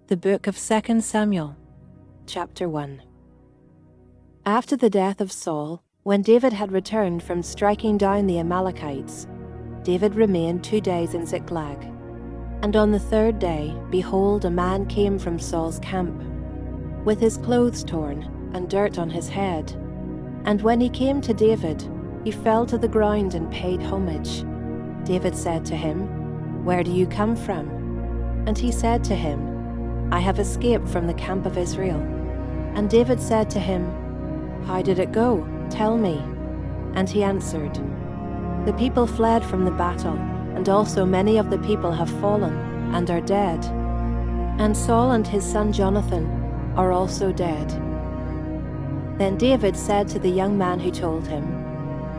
The book of 2 Samuel, chapter 1. After the death of Saul, when David had returned from striking down the Amalekites, David remained 2 days in Ziklag. And on the 3rd day, behold, a man came from Saul's camp, with his clothes torn and dirt on his head. And when he came to David, he fell to the ground and paid homage. David said to him, "Where do you come from?" And he said to him, "I have escaped from the camp of Israel." And David said to him, "How did it go? Tell me." And he answered, "The people fled from the battle, and also many of the people have fallen and are dead. And Saul and his son Jonathan are also dead." Then David said to the young man who told him,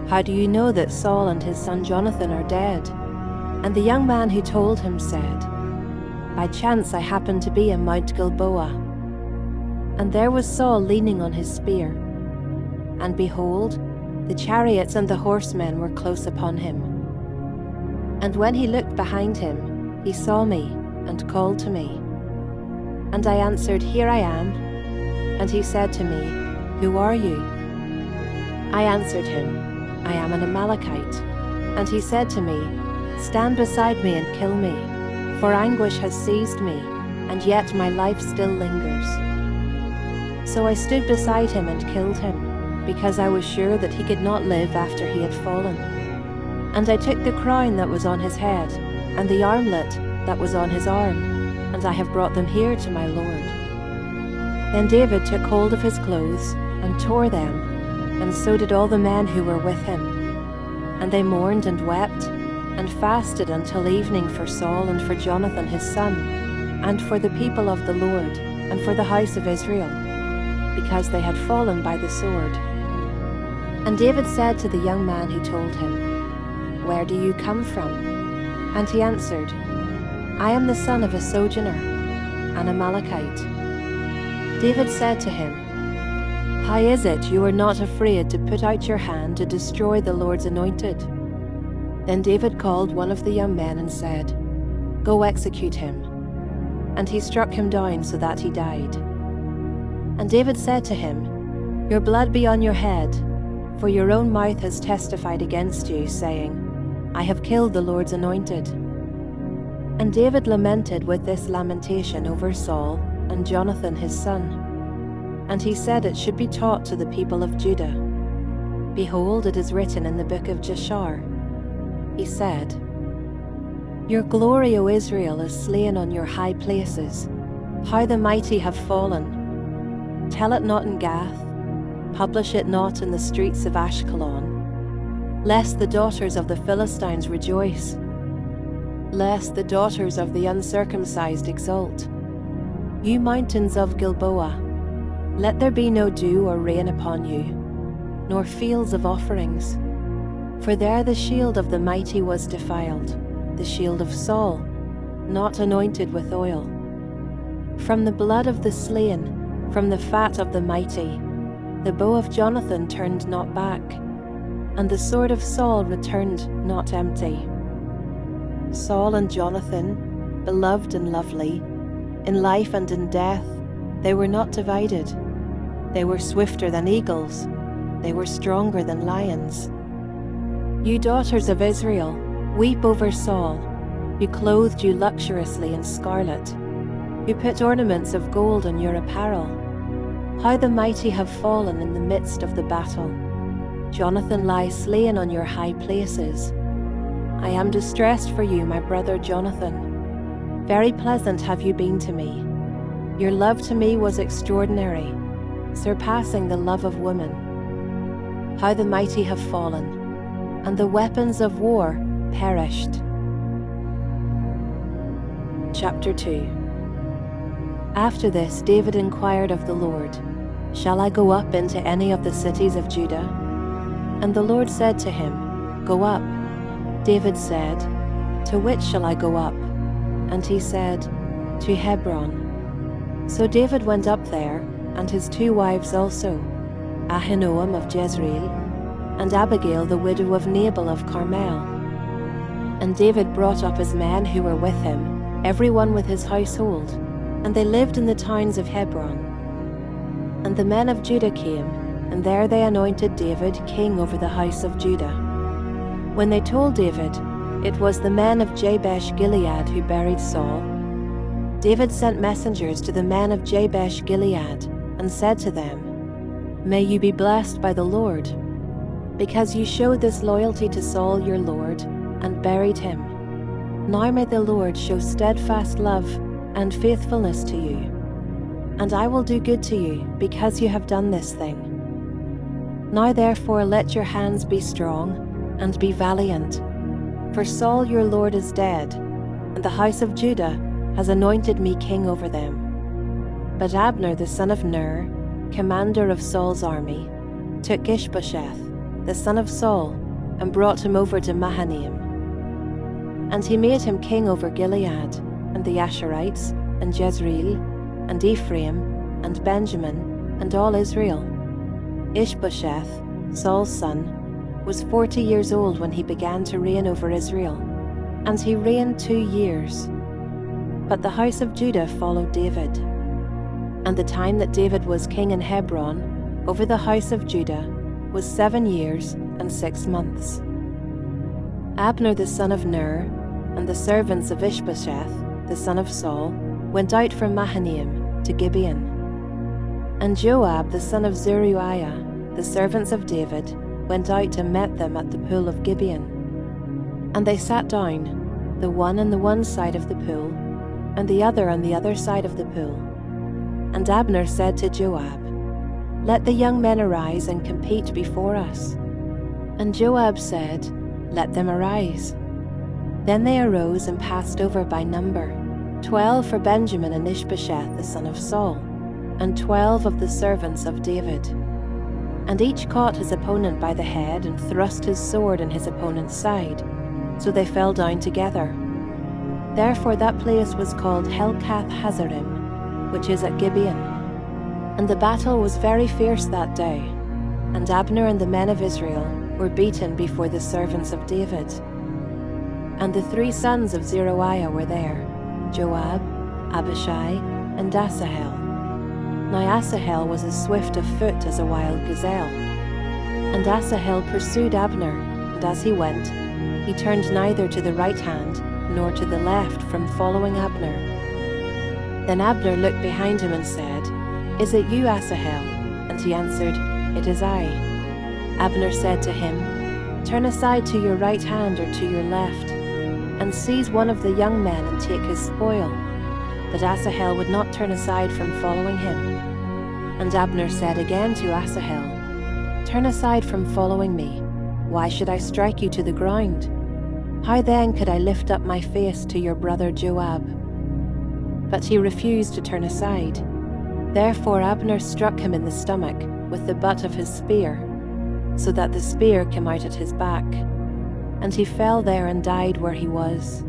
"How do you know that Saul and his son Jonathan are dead?" And the young man who told him said, "By chance I happened to be in Mount Gilboa, and there was Saul leaning on his spear. And behold, the chariots and the horsemen were close upon him. And when he looked behind him, he saw me and called to me. And I answered, 'Here I am.' And he said to me, 'Who are you?' I answered him, 'I am an Amalekite.' And he said to me, 'Stand beside me and kill me, for anguish has seized me, and yet my life still lingers.' So I stood beside him and killed him, because I was sure that he could not live after he had fallen. And I took the crown that was on his head, and the armlet that was on his arm, and I have brought them here to my lord." Then David took hold of his clothes, and tore them, and so did all the men who were with him. And they mourned and wept, and fasted until evening for Saul and for Jonathan his son, and for the people of the Lord, and for the house of Israel, because they had fallen by the sword. And David said to the young man who told him, "Where do you come from?" And he answered, "I am the son of a sojourner, an Amalekite." David said to him, "How is it you are not afraid to put out your hand to destroy the Lord's anointed?" Then David called one of the young men and said, "Go execute him." And he struck him down so that he died. And David said to him, "Your blood be on your head, for your own mouth has testified against you, saying, 'I have killed the Lord's anointed.'" And David lamented with this lamentation over Saul and Jonathan his son. And he said it should be taught to the people of Judah. Behold, it is written in the book of Jashar. He said, "Your glory, O Israel, is slain on your high places. How the mighty have fallen. Tell it not in Gath, publish it not in the streets of Ashkelon, lest the daughters of the Philistines rejoice, lest the daughters of the uncircumcised exult. You mountains of Gilboa, let there be no dew or rain upon you, nor fields of offerings. For there the shield of the mighty was defiled, the shield of Saul, not anointed with oil. From the blood of the slain, from the fat of the mighty, the bow of Jonathan turned not back, and the sword of Saul returned not empty. Saul and Jonathan, beloved and lovely, in life and in death, they were not divided. They were swifter than eagles, they were stronger than lions. You daughters of Israel, weep over Saul, who clothed you luxuriously in scarlet, who put ornaments of gold on your apparel. How the mighty have fallen in the midst of the battle. Jonathan lies slain on your high places. I am distressed for you, my brother Jonathan. Very pleasant have you been to me. Your love to me was extraordinary, surpassing the love of women. How the mighty have fallen, and the weapons of war perished." Chapter 2. After this David inquired of the Lord, "Shall I go up into any of the cities of Judah?" And the Lord said to him, "Go up." David said, "To which shall I go up?" And he said, "To Hebron." So David went up there, and his 2 wives also, Ahinoam of Jezreel, and Abigail the widow of Nabal of Carmel. And David brought up his men who were with him, every one with his household, and they lived in the towns of Hebron. And the men of Judah came, and there they anointed David king over the house of Judah. When they told David, it was the men of Jabesh Gilead who buried Saul, David sent messengers to the men of Jabesh Gilead, and said to them, "May you be blessed by the Lord, because you showed this loyalty to Saul your Lord, and buried him. Now may the Lord show steadfast love and faithfulness to you, and I will do good to you, because you have done this thing. Now therefore let your hands be strong, and be valiant, for Saul your Lord is dead, and the house of Judah has anointed me king over them." But Abner the son of Ner, commander of Saul's army, took Ishbosheth, the son of Saul, and brought him over to Mahanaim. And he made him king over Gilead, and the Asherites, and Jezreel, and Ephraim, and Benjamin, and all Israel. Ishbosheth, Saul's son, was 40 years old when he began to reign over Israel, and he reigned 2 years. But the house of Judah followed David. And the time that David was king in Hebron over the house of Judah was 7 years and 6 months. Abner the son of Ner, and the servants of Ishbosheth, the son of Saul, went out from Mahanaim to Gibeon. And Joab the son of Zeruiah, the servants of David, went out and met them at the pool of Gibeon. And they sat down, the one on the one side of the pool, and the other on the other side of the pool. And Abner said to Joab, "Let the young men arise and compete before us." And Joab said, "Let them arise." Then they arose and passed over by number, 12 for Benjamin and Ishbosheth the son of Saul, and 12 of the servants of David. And each caught his opponent by the head and thrust his sword in his opponent's side, so they fell down together. Therefore that place was called Helkath Hazarim, which is at Gibeon. And the battle was very fierce that day, and Abner and the men of Israel were beaten before the servants of David. And the 3 sons of Zeruiah were there, Joab, Abishai, and Asahel. Now Asahel was as swift of foot as a wild gazelle. And Asahel pursued Abner, and as he went, he turned neither to the right hand nor to the left from following Abner. Then Abner looked behind him and said, "Is it you, Asahel?" And he answered, "It is I." Abner said to him, "Turn aside to your right hand or to your left, and seize one of the young men and take his spoil." But Asahel would not turn aside from following him. And Abner said again to Asahel, "Turn aside from following me. Why should I strike you to the ground? How then could I lift up my face to your brother Joab?" But he refused to turn aside. Therefore Abner struck him in the stomach with the butt of his spear, so that the spear came out at his back. And he fell there and died where he was.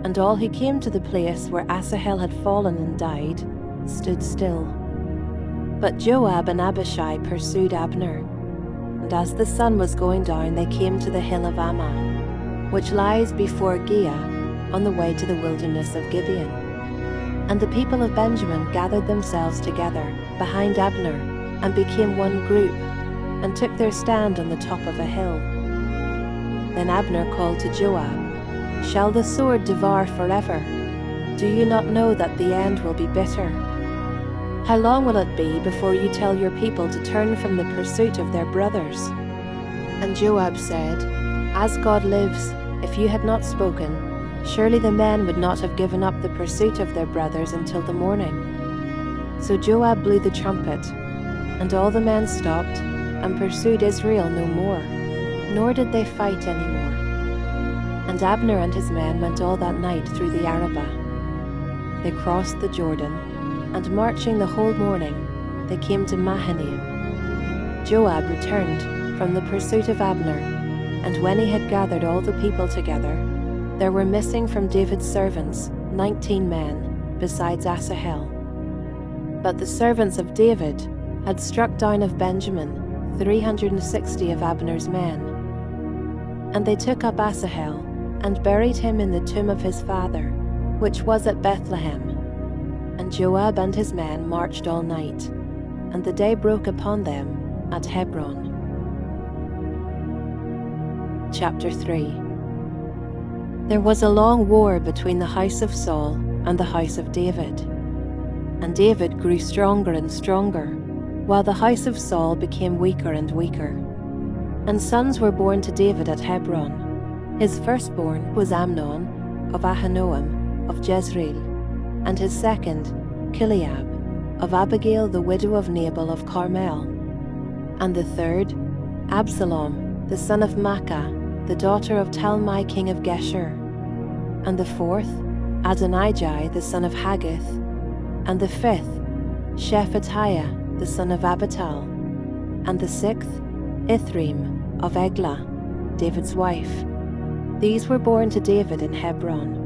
And all who came to the place where Asahel had fallen and died stood still. But Joab and Abishai pursued Abner. And as the sun was going down, they came to the hill of Ammah, which lies before Giah, on the way to the wilderness of Gibeon. And the people of Benjamin gathered themselves together behind Abner, and became one group, and took their stand on the top of a hill. Then Abner called to Joab, "Shall the sword devour forever? Do you not know that the end will be bitter? How long will it be before you tell your people to turn from the pursuit of their brothers?" And Joab said, "As God lives, if you had not spoken, surely the men would not have given up the pursuit of their brothers until the morning." So Joab blew the trumpet, and all the men stopped and pursued Israel no more, nor did they fight any more. And Abner and his men went all that night through the Arabah. They crossed the Jordan, and marching the whole morning, they came to Mahanaim. Joab returned from the pursuit of Abner, and when he had gathered all the people together, there were missing from David's servants 19 men, besides Asahel. But the servants of David had struck down of Benjamin 360 of Abner's men. And they took up Asahel, and buried him in the tomb of his father, which was at Bethlehem. And And Joab and his men marched all night, and the day broke upon them at Hebron. Chapter 3. There was a long war between the house of Saul and the house of David. And David grew stronger and stronger, while the house of Saul became weaker and weaker. And sons were born to David at Hebron. His firstborn was Amnon of Ahinoam of Jezreel, and his second, Chileab, of Abigail the widow of Nabal of Carmel, and the third, Absalom, the son of Maacah, the daughter of Talmai king of Geshur, and the fourth, Adonijah the son of Haggith, and the fifth, Shephatiah the son of Abital, and the sixth, Ithream of Eglah, David's wife. These were born to David in Hebron.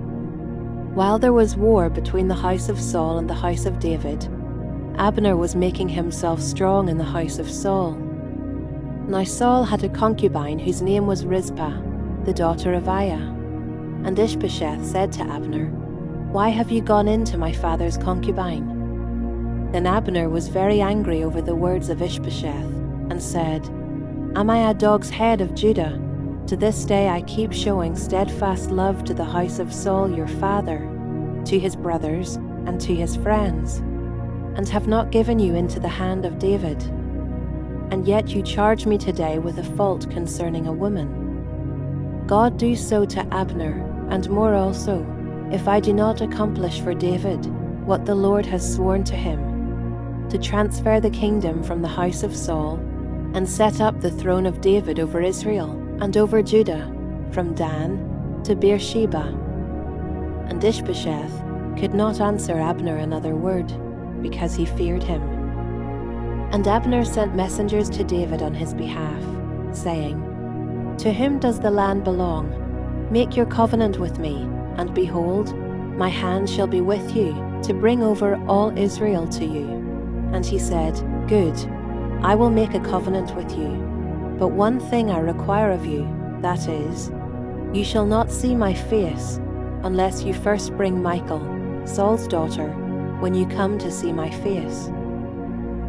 While there was war between the house of Saul and the house of David, Abner was making himself strong in the house of Saul. Now Saul had a concubine whose name was Rizpah, the daughter of Aiah. And Ishbosheth said to Abner, "Why have you gone in to my father's concubine?" Then Abner was very angry over the words of Ishbosheth, and said, "Am I a dog's head of Judah? To this day I keep showing steadfast love to the house of Saul your father, to his brothers, and to his friends, and have not given you into the hand of David. And yet you charge me today with a fault concerning a woman. God do so to Abner, and more also, if I do not accomplish for David what the Lord has sworn to him, to transfer the kingdom from the house of Saul, and set up the throne of David over Israel and over Judah, from Dan to Beersheba." And Ishbosheth could not answer Abner another word, because he feared him. And Abner sent messengers to David on his behalf, saying, "To whom does the land belong? Make your covenant with me, and behold, my hand shall be with you, to bring over all Israel to you." And he said, "Good, I will make a covenant with you. But one thing I require of you, that is, you shall not see my face, unless you first bring Michal, Saul's daughter, when you come to see my face."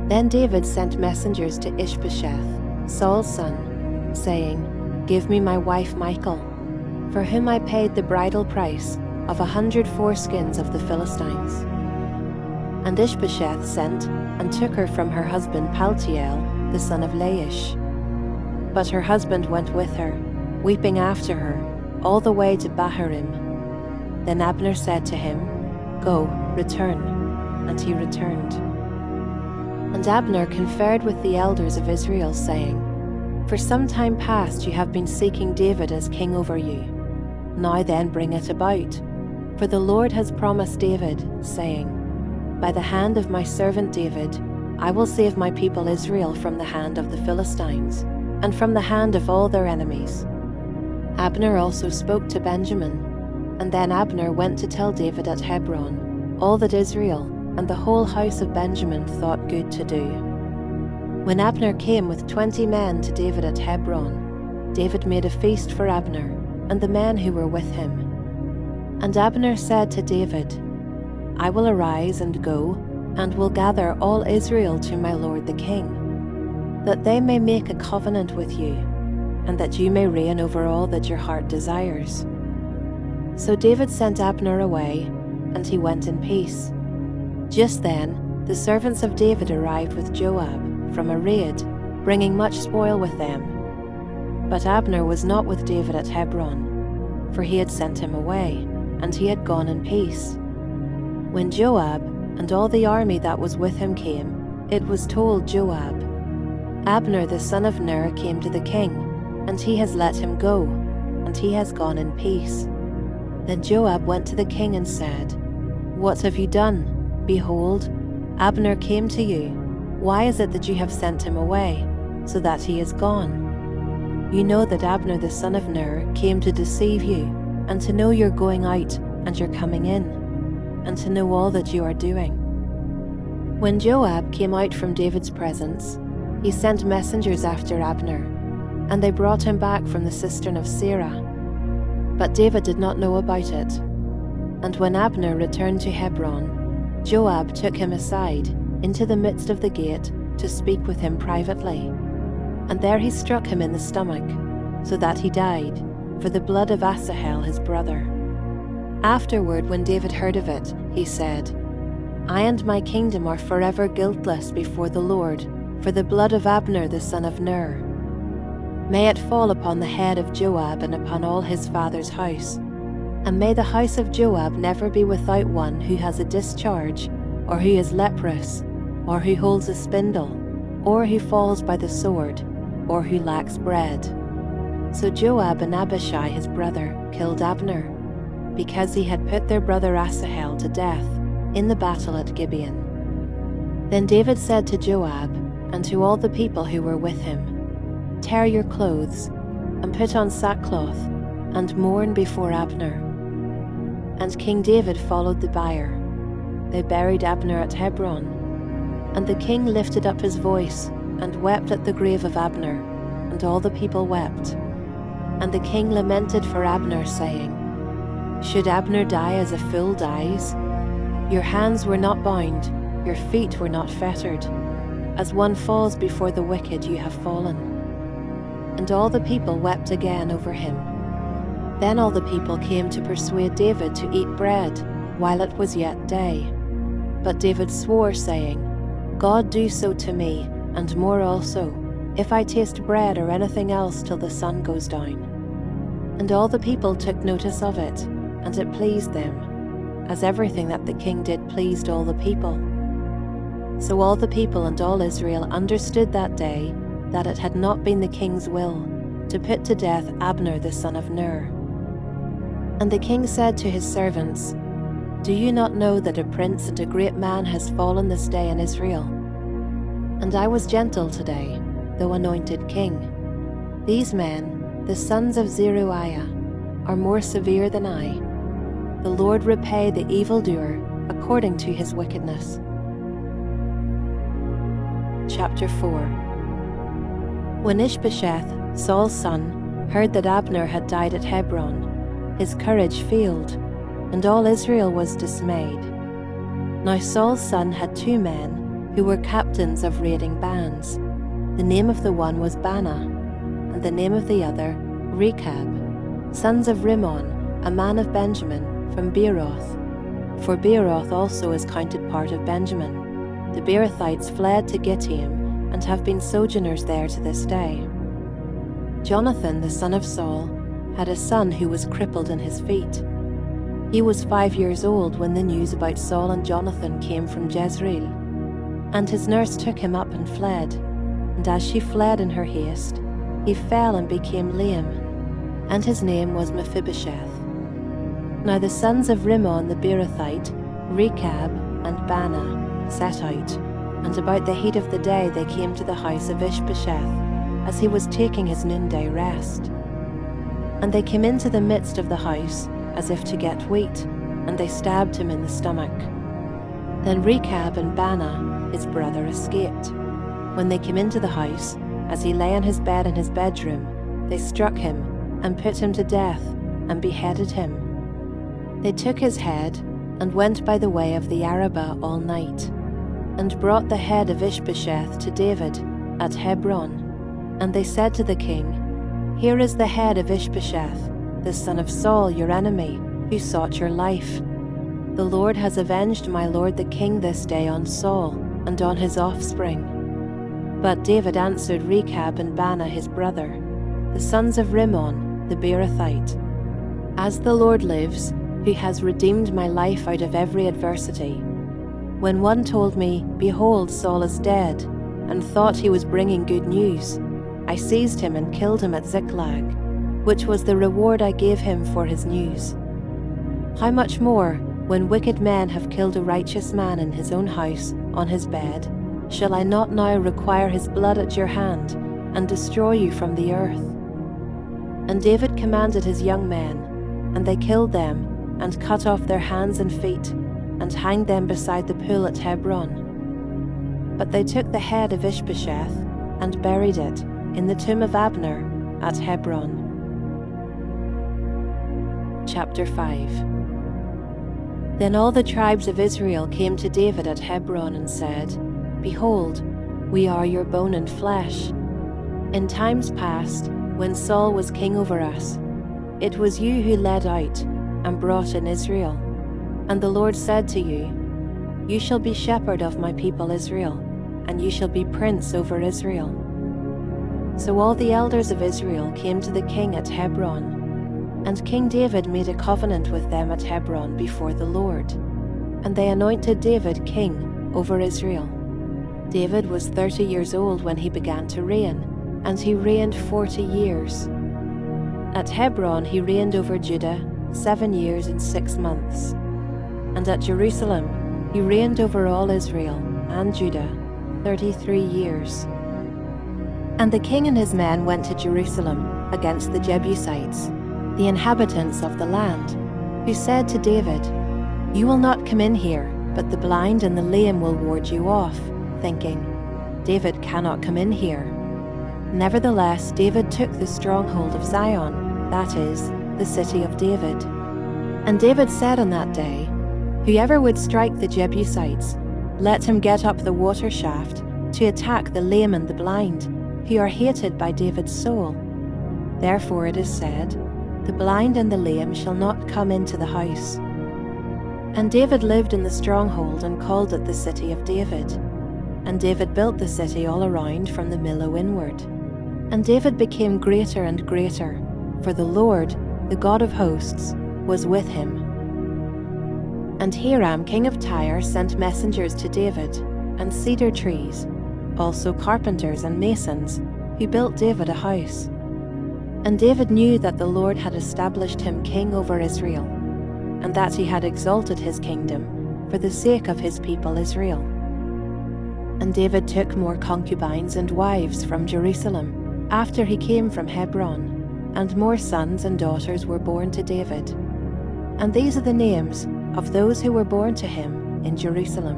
Then David sent messengers to Ishbosheth, Saul's son, saying, "Give me my wife Michal, for whom I paid the bridal price of 100 foreskins of the Philistines." And Ishbosheth sent and took her from her husband Paltiel, the son of Laish. But her husband went with her, weeping after her, all the way to Bahurim. Then Abner said to him, "Go, return." And he returned. And Abner conferred with the elders of Israel, saying, "For some time past you have been seeking David as king over you. Now then bring it about. For the Lord has promised David, saying, By the hand of my servant David, I will save my people Israel from the hand of the Philistines, and from the hand of all their enemies." Abner also spoke to Benjamin, and then Abner went to tell David at Hebron all that Israel and the whole house of Benjamin thought good to do. When Abner came with 20 men to David at Hebron, David made a feast for Abner and the men who were with him. And Abner said to David, "I will arise and go, and will gather all Israel to my lord the king, that they may make a covenant with you, and that you may reign over all that your heart desires." So David sent Abner away, and he went in peace. Just then the servants of David arrived with Joab from a raid, bringing much spoil with them. But Abner was not with David at Hebron, for he had sent him away, and he had gone in peace. When Joab and all the army that was with him came, it was told Joab, "Abner the son of Ner came to the king, and he has let him go, and he has gone in peace." Then Joab went to the king and said, "What have you done? Behold, Abner came to you. Why is it that you have sent him away, so that he is gone? You know that Abner the son of Ner came to deceive you, and to know you're going out and you're coming in, and to know all that you are doing." When Joab came out from David's presence, he sent messengers after Abner, and they brought him back from the cistern of Sirah. But David did not know about it. And when Abner returned to Hebron, Joab took him aside into the midst of the gate to speak with him privately. And there he struck him in the stomach, so that he died, for the blood of Asahel his brother. Afterward, when David heard of it, he said, I and my kingdom are forever guiltless before the Lord, for the blood of Abner the son of Ner. May it fall upon the head of Joab and upon all his father's house. And may the house of Joab never be without one who has a discharge, or who is leprous, or who holds a spindle, or who falls by the sword, or who lacks bread. So Joab and Abishai his brother killed Abner, because he had put their brother Asahel to death in the battle at Gibeon. Then David said to Joab and to all the people who were with him, Tear your clothes, and put on sackcloth, and mourn before Abner. And King David followed the bier. They buried Abner at Hebron. And the king lifted up his voice, and wept at the grave of Abner, and all the people wept. And the king lamented for Abner, saying, Should Abner die as a fool dies? Your hands were not bound, your feet were not fettered. As one falls before the wicked, you have fallen. And all the people wept again over him. Then all the people came to persuade David to eat bread, while it was yet day. But David swore, saying, God do so to me, and more also, if I taste bread or anything else till the sun goes down. And all the people took notice of it, and it pleased them, as everything that the king did pleased all the people. So all the people and all Israel understood that day that it had not been the king's will to put to death Abner the son of Ner. And the king said to his servants, Do you not know that a prince and a great man has fallen this day in Israel? And I was gentle today, though anointed king. These men, the sons of Zeruiah, are more severe than I. The Lord repay the evildoer according to his wickedness. Chapter 4. When Ishbosheth, Saul's son, heard that Abner had died at Hebron, his courage failed, and all Israel was dismayed. Now Saul's son had 2 men who were captains of raiding bands. The name of the one was Baanah, and the name of the other Rechab, sons of Rimmon, a man of Benjamin, from Beeroth. For Beeroth also is counted part of Benjamin. The Beerothites fled to Gittaim, and have been sojourners there to this day. Jonathan, the son of Saul, had a son who was crippled in his feet. He was 5 years old when the news about Saul and Jonathan came from Jezreel. And his nurse took him up and fled. And as she fled in her haste, he fell and became lame. And his name was Mephibosheth. Now the sons of Rimmon the Beerothite, Rechab and Baanah, set out. And about the heat of the day they came to the house of Ishbosheth, as he was taking his noonday rest. And they came into the midst of the house, as if to get wheat, and they stabbed him in the stomach. Then Rechab and Baanah, his brother, escaped. When they came into the house, as he lay on his bed in his bedroom, they struck him, and put him to death, and beheaded him. They took his head, and went by the way of the Arabah all night, and brought the head of Ishbosheth to David at Hebron. And they said to the king, Here is the head of Ishbosheth, the son of Saul your enemy, who sought your life. The Lord has avenged my lord the king this day on Saul, and on his offspring. But David answered Rechab and Baanah his brother, the sons of Rimmon the Beerothite, As the Lord lives, who has redeemed my life out of every adversity. When one told me, Behold, Saul is dead, and thought he was bringing good news, I seized him and killed him at Ziklag, which was the reward I gave him for his news. How much more, when wicked men have killed a righteous man in his own house, on his bed, shall I not now require his blood at your hand, and destroy you from the earth? And David commanded his young men, and they killed them, and cut off their hands and feet, and hanged them beside the pool at Hebron. But they took the head of Ishbosheth, and buried it in the tomb of Abner at Hebron. Chapter 5. Then all the tribes of Israel came to David at Hebron and said, "Behold, we are your bone and flesh. In times past, when Saul was king over us, it was you who led out and brought in Israel. And the Lord said to you, 'You shall be shepherd of my people Israel, and you shall be prince over Israel.'" So all the elders of Israel came to the king at Hebron, and King David made a covenant with them at Hebron before the Lord, and they anointed David king over Israel. David was 30 years old when he began to reign, and he reigned 40 years. At Hebron he reigned over Judah 7 years and 6 months, and at Jerusalem he reigned over all Israel and Judah 33 years. And the king and his men went to Jerusalem against the Jebusites, the inhabitants of the land, who said to David, "You will not come in here, but the blind and the lame will ward you off," thinking, "David cannot come in here." Nevertheless, David took the stronghold of Zion, that is, the city of David. And David said on that day, "Whoever would strike the Jebusites, let him get up the water shaft to attack the lame and the blind, who are hated by David's soul." Therefore it is said, "The blind and the lame shall not come into the house." And David lived in the stronghold and called it the city of David. And David built the city all around from the Millo inward. And David became greater and greater, for the Lord, the God of hosts, was with him. And Hiram king of Tyre sent messengers to David, and cedar trees, also carpenters and masons, who built David a house. And David knew that the Lord had established him king over Israel, and that he had exalted his kingdom for the sake of his people Israel. And David took more concubines and wives from Jerusalem after he came from Hebron, and more sons and daughters were born to David. And these are the names of those who were born to him in Jerusalem: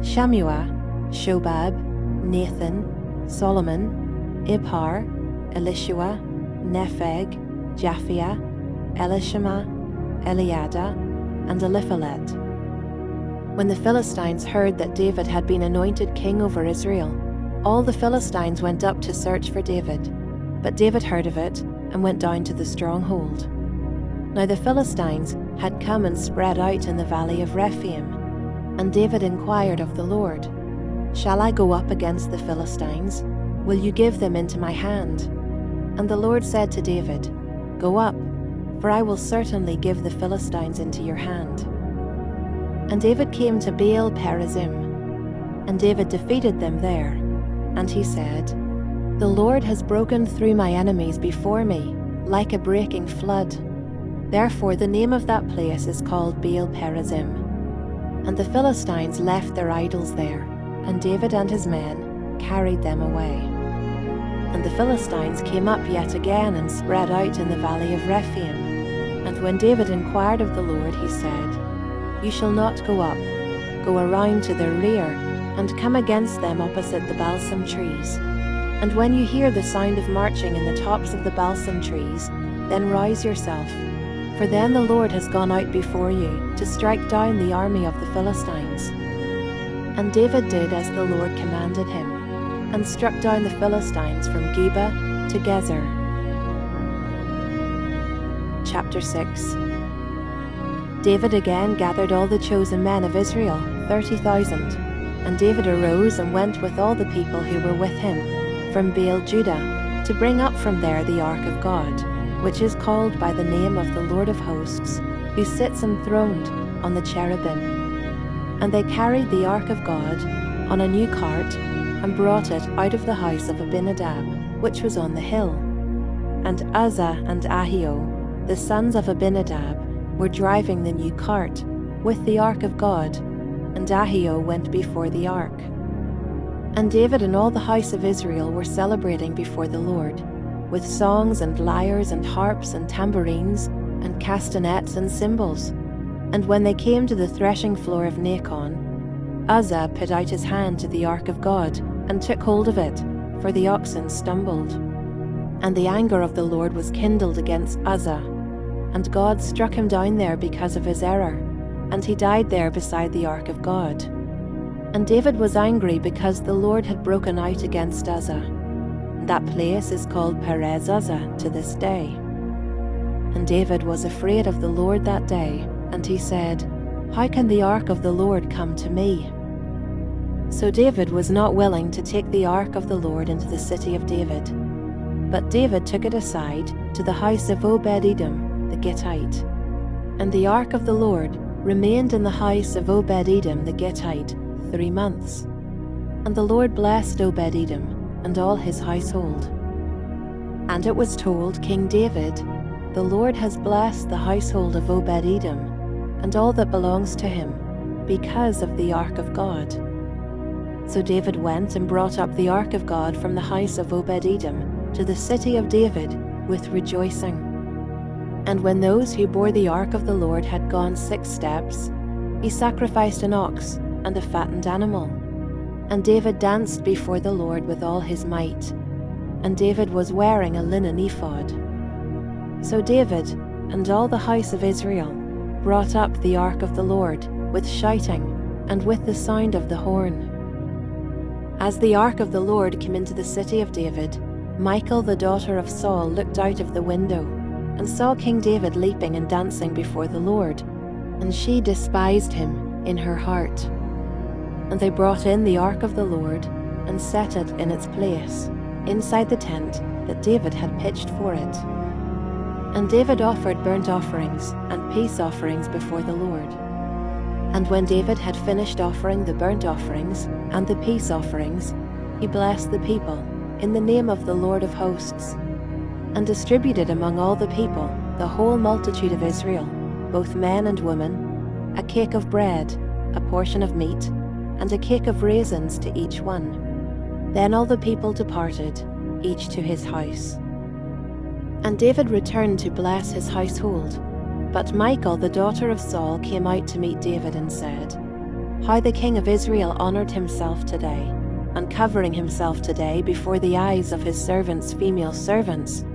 Shammua, Shobab, Nathan, Solomon, Ibhar, Elishua, Nepheg, Japhia, Elishama, Eliada, and Eliphalet. When the Philistines heard that David had been anointed king over Israel, all the Philistines went up to search for David. But David heard of it and went down to the stronghold. Now the Philistines had come and spread out in the valley of Rephaim, and David inquired of the Lord, "Shall I go up against the Philistines? Will you give them into my hand?" And the Lord said to David, "Go up, for I will certainly give the Philistines into your hand." And David came to Baal Perazim, and David defeated them there. And he said, "The Lord has broken through my enemies before me, like a breaking flood." Therefore the name of that place is called Baal Perazim. And the Philistines left their idols there, and David and his men carried them away. And the Philistines came up yet again and spread out in the valley of Rephaim. And when David inquired of the Lord, he said, "You shall not go up. Go around to their rear, and come against them opposite the balsam trees. And when you hear the sound of marching in the tops of the balsam trees, then rise yourself, for then the Lord has gone out before you to strike down the army of the Philistines." And David did as the Lord commanded him, and struck down the Philistines from Geba to Gezer. Chapter 6. David again gathered all the chosen men of Israel, 30,000. And David arose and went with all the people who were with him from Baal Judah, to bring up from there the ark of God, which is called by the name of the Lord of hosts, who sits enthroned on the cherubim. And they carried the ark of God on a new cart, and brought it out of the house of Abinadab, which was on the hill. And Uzzah and Ahio, the sons of Abinadab, were driving the new cart with the ark of God, and Ahio went before the ark. And David and all the house of Israel were celebrating before the Lord, with songs and lyres and harps and tambourines and castanets and cymbals. And when they came to the threshing floor of Nacon, Uzzah put out his hand to the ark of God and took hold of it, for the oxen stumbled. And the anger of the Lord was kindled against Uzzah, and God struck him down there because of his error, and he died there beside the ark of God. And David was angry because the Lord had broken out against Uzzah. That place is called Perez Uzzah to this day. And David was afraid of the Lord that day, and he said, "How can the ark of the Lord come to me?" So David was not willing to take the ark of the Lord into the city of David. But David took it aside to the house of Obed-Edom the Gittite. And the ark of the Lord remained in the house of Obed-Edom the Gittite 3 months. And the Lord blessed Obed-Edom and all his household. And it was told King David, "The Lord has blessed the household of Obed-Edom and all that belongs to him, because of the ark of God." So David went and brought up the ark of God from the house of Obed-Edom to the city of David with rejoicing. And when those who bore the ark of the Lord had gone 6 steps, he sacrificed an ox and a fattened animal. And David danced before the Lord with all his might. And David was wearing a linen ephod. So David and all the house of Israel brought up the ark of the Lord with shouting and with the sound of the horn. As the ark of the Lord came into the city of David, Michal the daughter of Saul looked out of the window and saw King David leaping and dancing before the Lord, and she despised him in her heart. And they brought in the ark of the Lord and set it in its place, inside the tent that David had pitched for it. And David offered burnt offerings and peace offerings before the Lord. And when David had finished offering the burnt offerings and the peace offerings, he blessed the people in the name of the Lord of hosts, and distributed among all the people, the whole multitude of Israel, both men and women, a cake of bread, a portion of meat, and a cake of raisins to each one. Then all the people departed, each to his house. And David returned to bless his household. But Michal the daughter of Saul came out to meet David and said, "How the king of Israel honored himself today, uncovering himself today before the eyes of his servants' female servants,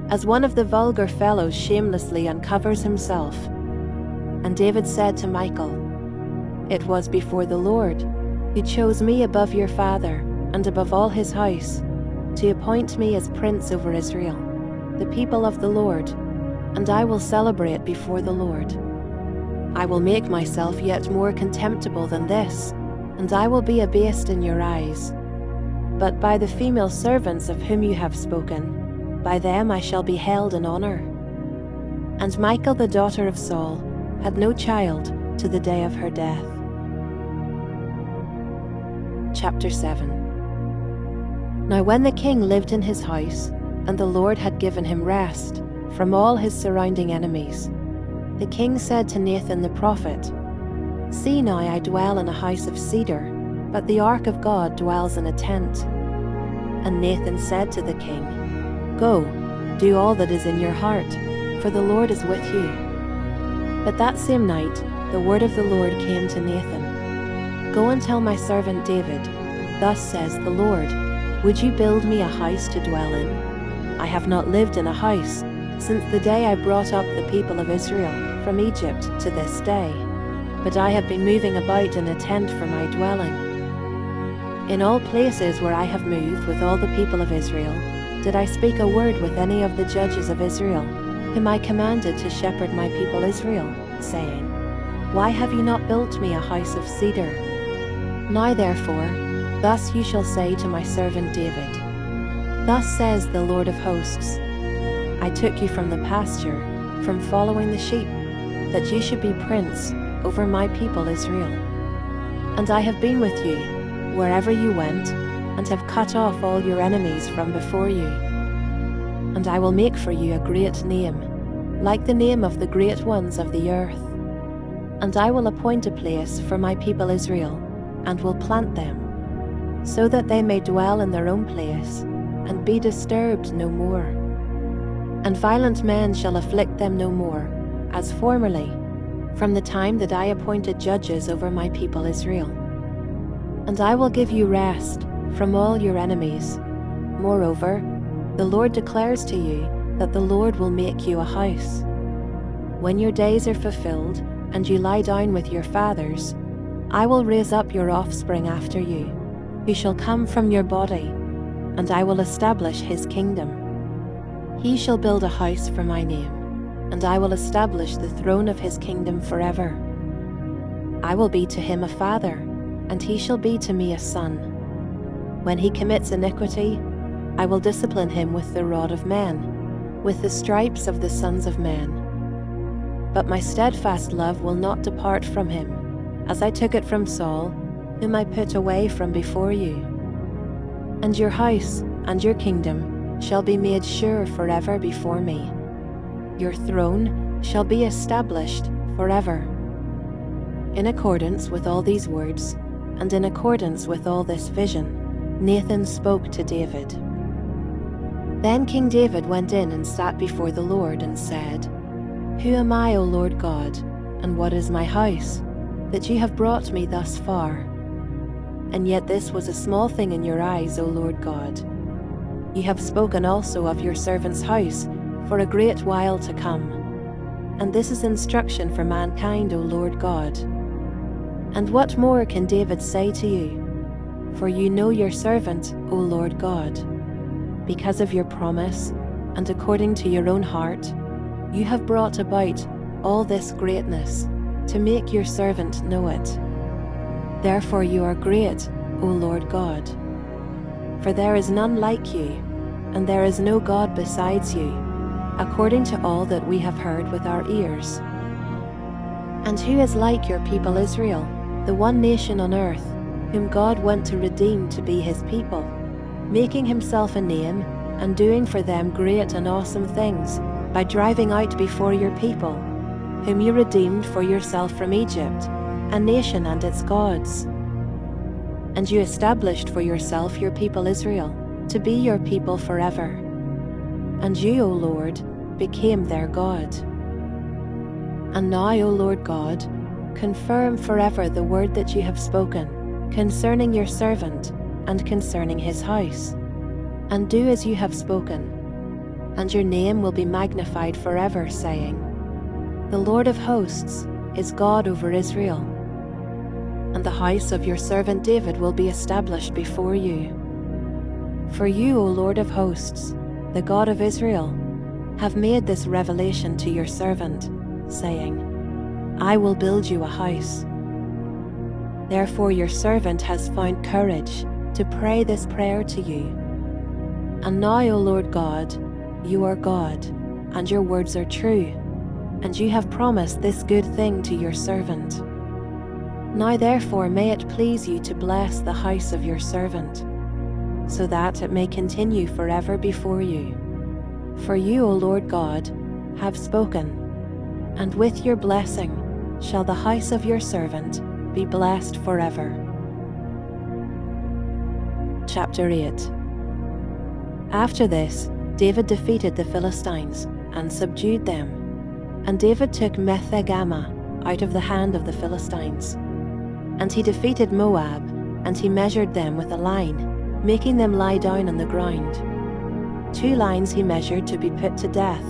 as one of the vulgar fellows shamelessly uncovers himself." And David said to Michal, "It was before the Lord, who chose me above your father and above all his house, to appoint me as prince over Israel, the people of the Lord, and I will celebrate before the Lord. I will make myself yet more contemptible than this, and I will be abased in your eyes. But by the female servants of whom you have spoken, by them I shall be held in honor." And Michal the daughter of Saul had no child to the day of her death. Chapter 7. Now when the king lived in his house, and the Lord had given him rest from all his surrounding enemies, the king said to Nathan the prophet, "See now, I dwell in a house of cedar, but the ark of God dwells in a tent." And Nathan said to the king, "Go, do all that is in your heart, for the Lord is with you." But that same night the word of the Lord came to Nathan, "Go and tell my servant David, thus says the Lord, would you build me a house to dwell in? I have not lived in a house since the day I brought up the people of Israel from Egypt to this day, but I have been moving about in a tent for my dwelling. In all places where I have moved with all the people of Israel, did I speak a word with any of the judges of Israel, whom I commanded to shepherd my people Israel, saying, Why have you not built me a house of cedar? Now therefore, thus you shall say to my servant David, Thus says the Lord of hosts, I took you from the pasture, from following the sheep, that you should be prince over my people Israel. And I have been with you wherever you went, and have cut off all your enemies from before you. And I will make for you a great name, like the name of the great ones of the earth. And I will appoint a place for my people Israel, and will plant them, so that they may dwell in their own place, and be disturbed no more. And violent men shall afflict them no more, as formerly, from the time that I appointed judges over my people Israel. And I will give you rest from all your enemies. Moreover, the Lord declares to you that the Lord will make you a house. When your days are fulfilled, and you lie down with your fathers, I will raise up your offspring after you, who shall come from your body, and I will establish his kingdom. He shall build a house for my name, and I will establish the throne of his kingdom forever. I will be to him a father, and he shall be to me a son. When he commits iniquity, I will discipline him with the rod of men, with the stripes of the sons of men. But my steadfast love will not depart from him, as I took it from Saul, whom I put away from before you. And your house and your kingdom shall be made sure forever before me. Your throne shall be established forever. In accordance with all these words, and in accordance with all this vision, Nathan spoke to David. Then King David went in and sat before the Lord and said, Who am I, O Lord God, and what is my house, that ye have brought me thus far? And yet this was a small thing in your eyes, O Lord God. Ye have spoken also of your servant's house for a great while to come. And this is instruction for mankind, O Lord God. And what more can David say to you? For you know your servant, O Lord God. Because of your promise, and according to your own heart, you have brought about all this greatness, to make your servant know it. Therefore you are great, O Lord God. For there is none like you, and there is no God besides you, according to all that we have heard with our ears. And who is like your people Israel, the one nation on earth, whom God went to redeem to be his people, making himself a name, and doing for them great and awesome things, by driving out before your people, whom you redeemed for yourself from Egypt, a nation and its gods. And you established for yourself your people Israel, to be your people forever. And you, O Lord, became their God. And now, O Lord God, confirm forever the word that you have spoken, concerning your servant, and concerning his house. And do as you have spoken, and your name will be magnified forever, saying, The Lord of hosts is God over Israel. And the house of your servant David will be established before you. For you, O Lord of hosts, the God of Israel, have made this revelation to your servant, saying, I will build you a house. Therefore your servant has found courage to pray this prayer to you. And now, O Lord God, you are God, and your words are true, and you have promised this good thing to your servant. Now therefore may it please you to bless the house of your servant, so that it may continue forever before you. For you, O Lord God, have spoken, and with your blessing shall the house of your servant be blessed forever. Chapter 8. After this, David defeated the Philistines and subdued them. And David took Methegama out of the hand of the Philistines. And he defeated Moab, and he measured them with a line, making them lie down on the ground. 2 lines he measured to be put to death,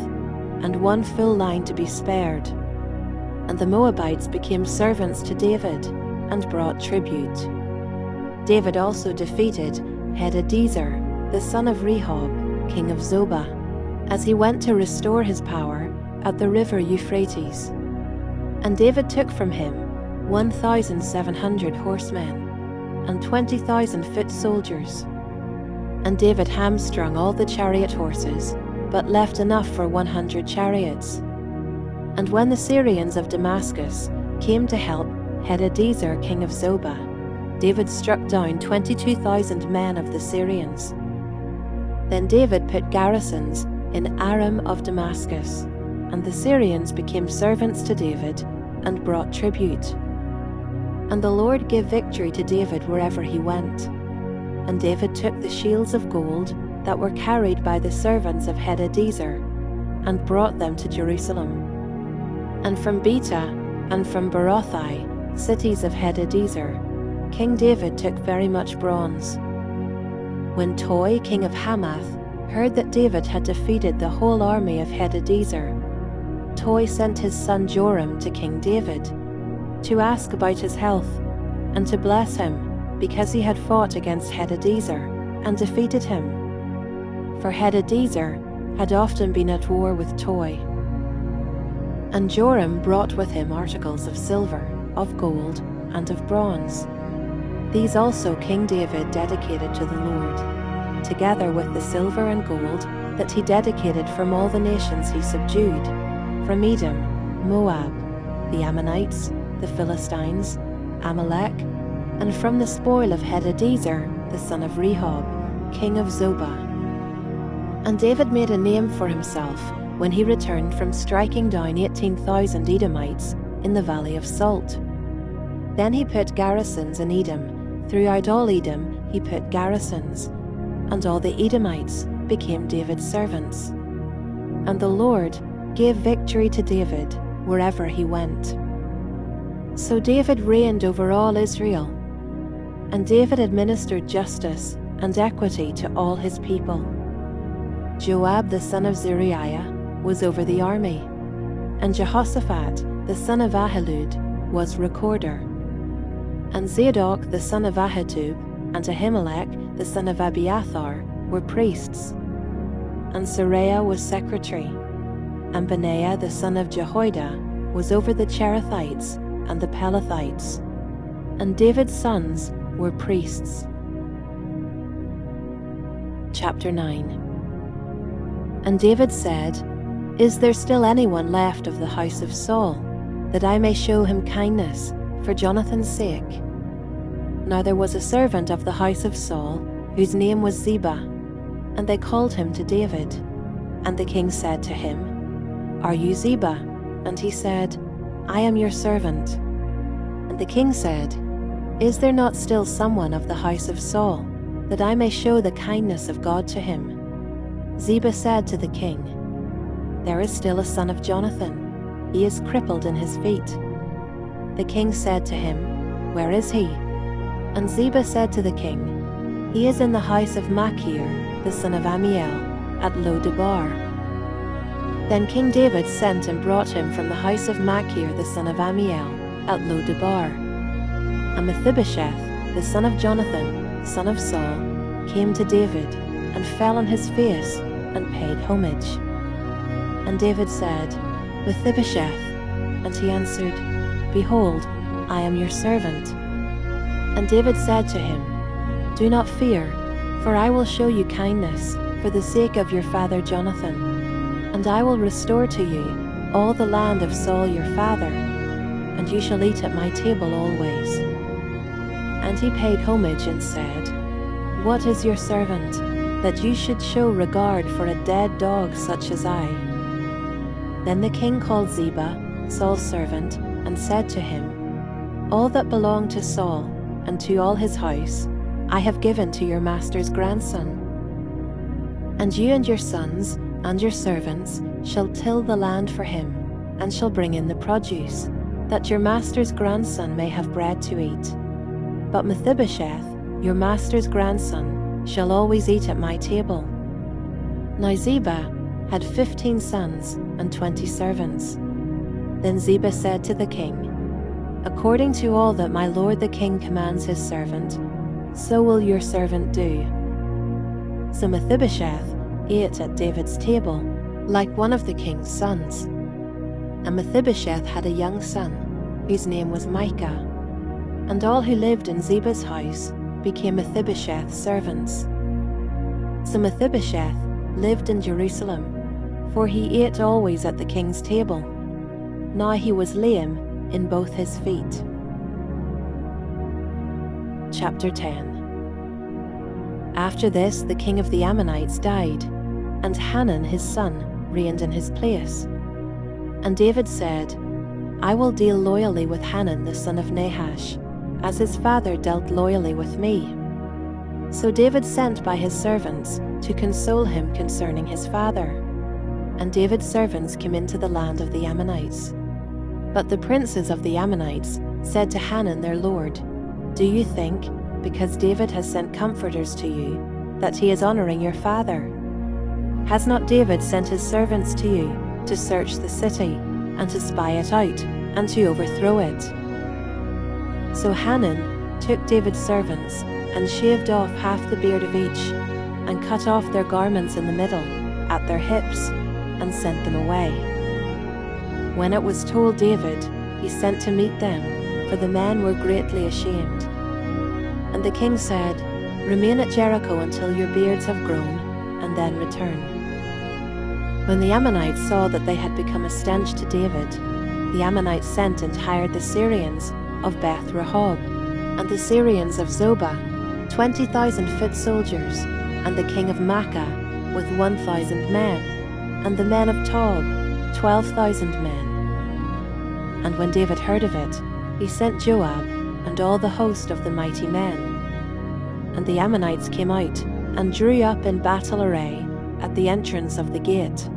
and 1 full line to be spared. And the Moabites became servants to David, and brought tribute. David also defeated Hadadezer, the son of Rehob, king of Zobah, as he went to restore his power at the river Euphrates. And David took from him 1,700 horsemen, and 20,000 foot soldiers. And David hamstrung all the chariot horses, but left enough for 100 chariots. And when the Syrians of Damascus came to help Hadadezer, king of Zobah, David struck down 22,000 men of the Syrians. Then David put garrisons in Aram of Damascus, and the Syrians became servants to David and brought tribute. And the Lord gave victory to David wherever he went. And David took the shields of gold that were carried by the servants of Hadadezer, and brought them to Jerusalem. And from Beta and from Berothai, cities of Hadadezer, King David took very much bronze. When Toi, king of Hamath, heard that David had defeated the whole army of Hadadezer, Toi sent his son Joram to King David, to ask about his health, and to bless him, because he had fought against Hadadezer, and defeated him. For Hadadezer had often been at war with Toi. And Joram brought with him articles of silver, of gold, and of bronze. These also King David dedicated to the Lord, together with the silver and gold that he dedicated from all the nations he subdued, from Edom, Moab, the Ammonites, the Philistines, Amalek, and from the spoil of Hadadezer, the son of Rehob, king of Zobah. And David made a name for himself when he returned from striking down 18,000 Edomites in the Valley of Salt. Then he put garrisons in Edom. Throughout all Edom he put garrisons, and all the Edomites became David's servants. And the Lord gave victory to David wherever he went. So David reigned over all Israel, and David administered justice and equity to all his people. Joab the son of Zeruiah was over the army, and Jehoshaphat the son of Ahilud was recorder. And Zadok the son of Ahitub and Ahimelech the son of Abiathar were priests. And Seraiah was secretary, and Benaiah the son of Jehoiada was over the Cherethites and the Pelethites, and David's sons were priests. Chapter 9. And David said, Is there still anyone left of the house of Saul, that I may show him kindness for Jonathan's sake? Now there was a servant of the house of Saul, whose name was Ziba, and they called him to David. And the king said to him, Are you Ziba? And he said, I am your servant. And the king said, Is there not still someone of the house of Saul, that I may show the kindness of God to him? Ziba said to the king, There is still a son of Jonathan. He is crippled in his feet. The king said to him, Where is he? And Ziba said to the king, He is in the house of Machir, the son of Ammiel, at Lo-debar. Then King David sent and brought him from the house of Machir the son of Ammiel, at Lo-debar. And Mephibosheth, the son of Jonathan, son of Saul, came to David, and fell on his face, and paid homage. And David said, Mephibosheth. And he answered, Behold, I am your servant. And David said to him, Do not fear, for I will show you kindness for the sake of your father Jonathan, and I will restore to you all the land of Saul your father, and you shall eat at my table always. And he paid homage and said, What is your servant, that you should show regard for a dead dog such as I? Then the king called Ziba, Saul's servant, and said to him, All that belonged to Saul, and to all his house, I have given to your master's grandson. And you and your sons and your servants shall till the land for him, and shall bring in the produce, that your master's grandson may have bread to eat. But Mephibosheth, your master's grandson, shall always eat at my table. Now Ziba had 15 sons and 20 servants. Then Ziba said to the king, According to all that my lord the king commands his servant, so will your servant do. So Mephibosheth ate at David's table, like one of the king's sons. And Mephibosheth had a young son, whose name was Micah. And all who lived in Ziba's house became Mephibosheth's servants. So Mephibosheth lived in Jerusalem, for he ate always at the king's table. Now he was lame in both his feet. Chapter 10. After this the king of the Ammonites died, and Hanun his son reigned in his place. And David said, I will deal loyally with Hanun the son of Nahash, as his father dealt loyally with me. So David sent by his servants to console him concerning his father. And David's servants came into the land of the Ammonites. But the princes of the Ammonites said to Hanun their lord, Do you think, because David has sent comforters to you, that he is honoring your father? Has not David sent his servants to you to search the city, and to spy it out, and to overthrow it. So Hanun took David's servants, and shaved off half the beard of each, and cut off their garments in the middle, at their hips, and sent them away. When it was told David, he sent to meet them, for the men were greatly ashamed. And the king said, "Remain at Jericho until your beards have grown, and then return." When the Ammonites saw that they had become a stench to David, the Ammonites sent and hired the Syrians of Beth Rehob, and the Syrians of Zobah, 20,000 foot soldiers, and the king of Makkah with 1,000 men, and the men of Tob, 12,000 men. And when David heard of it, he sent Joab and all the host of the mighty men. And the Ammonites came out and drew up in battle array at the entrance of the gate.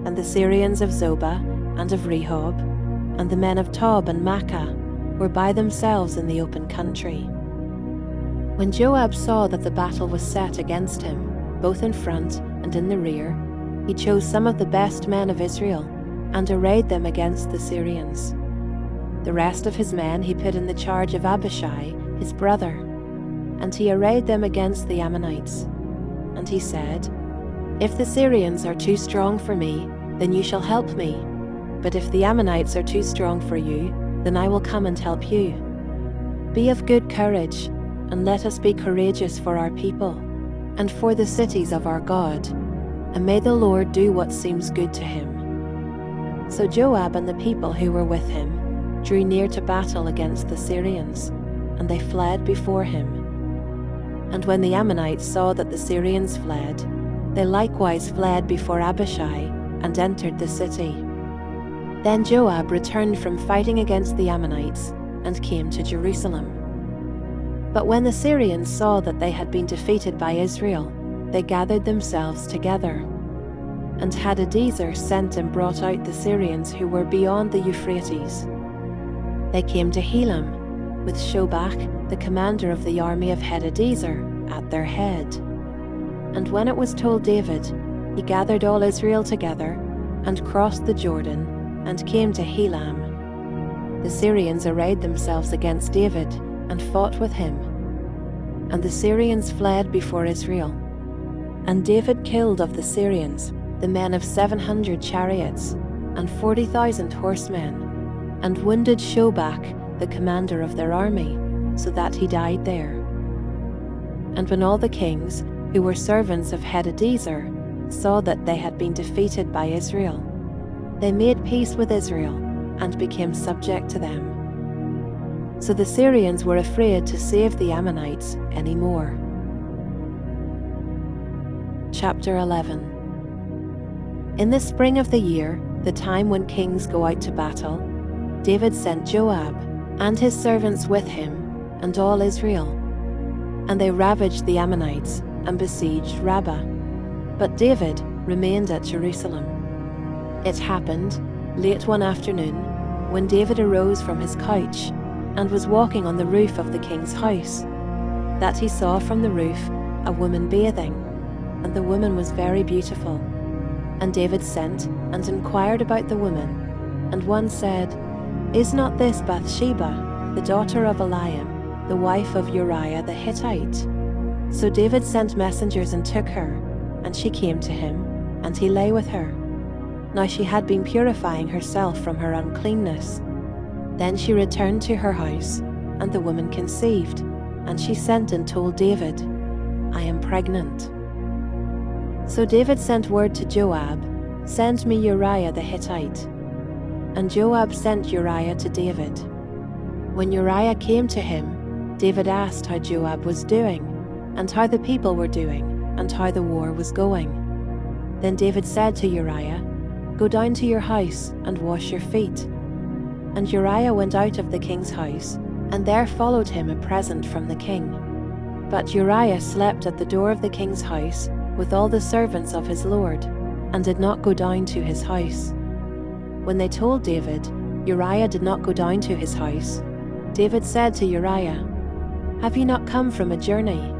And the Syrians of Zobah and of Rehob, and the men of Tob and Makkah, were by themselves in the open country. When Joab saw that the battle was set against him, both in front and in the rear, he chose some of the best men of Israel, and arrayed them against the Syrians. The rest of his men he put in the charge of Abishai, his brother, and he arrayed them against the Ammonites. And he said, "If the Syrians are too strong for me, then you shall help me. But if the Ammonites are too strong for you, then I will come and help you. Be of good courage, and let us be courageous for our people, and for the cities of our God, and may the Lord do what seems good to him." So Joab and the people who were with him drew near to battle against the Syrians, and they fled before him. And when the Ammonites saw that the Syrians fled, they likewise fled before Abishai, and entered the city. Then Joab returned from fighting against the Ammonites, and came to Jerusalem. But when the Syrians saw that they had been defeated by Israel, they gathered themselves together. And Hadadezer sent and brought out the Syrians who were beyond the Euphrates. They came to Helam, with Shobach, the commander of the army of Hadadezer, at their head. And when it was told David, he gathered all Israel together, and crossed the Jordan, and came to Helam. The Syrians arrayed themselves against David, and fought with him. And the Syrians fled before Israel. And David killed of the Syrians the men of 700 chariots, and 40,000 horsemen, and wounded Shobach, the commander of their army, so that he died there. And when all the kings, who were servants of Hadadezer, saw that they had been defeated by Israel, they made peace with Israel, and became subject to them. So the Syrians were afraid to save the Ammonites any more. Chapter 11. In the spring of the year, the time when kings go out to battle, David sent Joab, and his servants with him, and all Israel. And they ravaged the Ammonites, and besieged Rabbah. But David remained at Jerusalem. It happened, late one afternoon, when David arose from his couch, and was walking on the roof of the king's house, that he saw from the roof a woman bathing, and the woman was very beautiful. And David sent and inquired about the woman, and one said, "Is not this Bathsheba, the daughter of Eliam, the wife of Uriah the Hittite?" So David sent messengers and took her, and she came to him, and he lay with her. Now she had been purifying herself from her uncleanness. Then she returned to her house, and the woman conceived, and she sent and told David, "I am pregnant." So David sent word to Joab, "Send me Uriah the Hittite." And Joab sent Uriah to David. When Uriah came to him, David asked how Joab was doing, and how the people were doing, and how the war was going. Then David said to Uriah, "Go down to your house and wash your feet." And Uriah went out of the king's house, and there followed him a present from the king. But Uriah slept at the door of the king's house with all the servants of his lord, and did not go down to his house. When they told David, Uriah did not go down to his house, David said to Uriah, "Have you not come from a journey?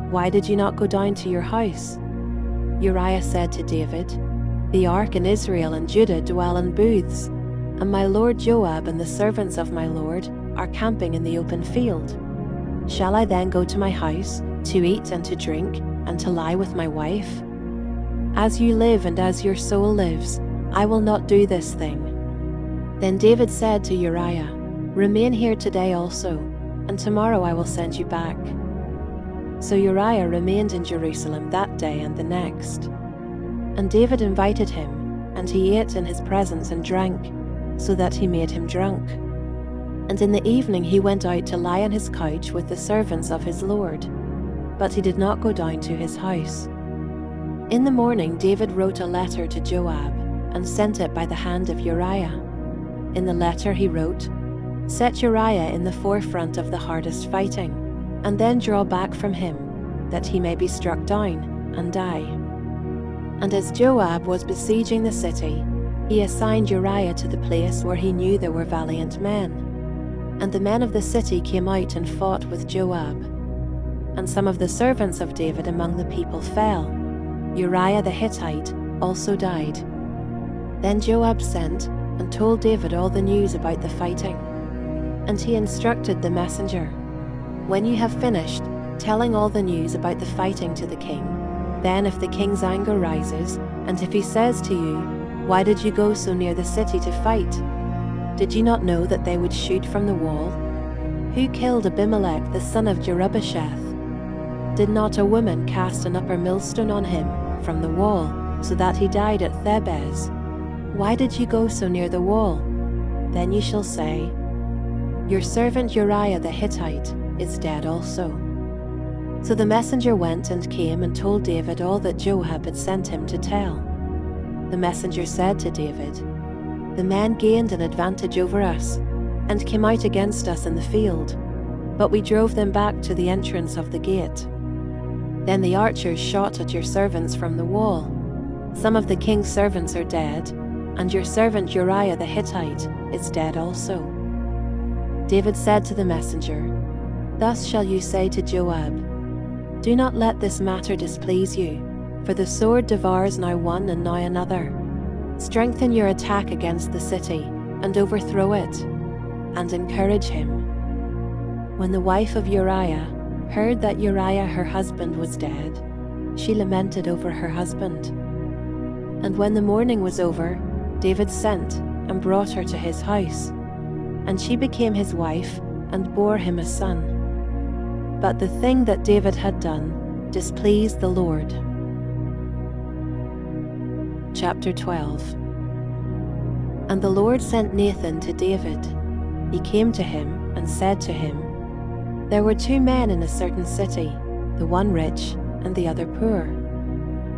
Why did you not go down to your house?" Uriah said to David, "The ark and Israel and Judah dwell in booths, and my lord Joab and the servants of my lord are camping in the open field. Shall I then go to my house, to eat and to drink, and to lie with my wife? As you live and as your soul lives, I will not do this thing." Then David said to Uriah, "Remain here today also, and tomorrow I will send you back." So Uriah remained in Jerusalem that day and the next. And David invited him, and he ate in his presence and drank, so that he made him drunk. And in the evening he went out to lie on his couch with the servants of his lord, but he did not go down to his house. In the morning David wrote a letter to Joab, and sent it by the hand of Uriah. In the letter he wrote, "Set Uriah in the forefront of the hardest fighting, and then draw back from him, that he may be struck down and die." And as Joab was besieging the city, he assigned Uriah to the place where he knew there were valiant men. And the men of the city came out and fought with Joab. And some of the servants of David among the people fell. Uriah the Hittite also died. Then Joab sent and told David all the news about the fighting. And he instructed the messenger, "When you have finished telling all the news about the fighting to the king, then if the king's anger rises, and if he says to you, 'Why did you go so near the city to fight? Did you not know that they would shoot from the wall? Who killed Abimelech the son of Jerubbesheth? Did not a woman cast an upper millstone on him from the wall, so that he died at Thebez? Why did you go so near the wall?' Then you shall say, 'Your servant Uriah the Hittite is dead also.'" So the messenger went and came and told David all that Joab had sent him to tell. The messenger said to David, "The men gained an advantage over us, and came out against us in the field, but we drove them back to the entrance of the gate. Then the archers shot at your servants from the wall. Some of the king's servants are dead, and your servant Uriah the Hittite is dead also." David said to the messenger, "Thus shall you say to Joab, 'Do not let this matter displease you, for the sword devours now one and now another. Strengthen your attack against the city, and overthrow it, and encourage him.'" When the wife of Uriah heard that Uriah her husband was dead, she lamented over her husband. And when the mourning was over, David sent and brought her to his house, and she became his wife and bore him a son. But the thing that David had done displeased the Lord. Chapter 12. And the Lord sent Nathan to David. He came to him and said to him, "There were two men in a certain city, the one rich and the other poor.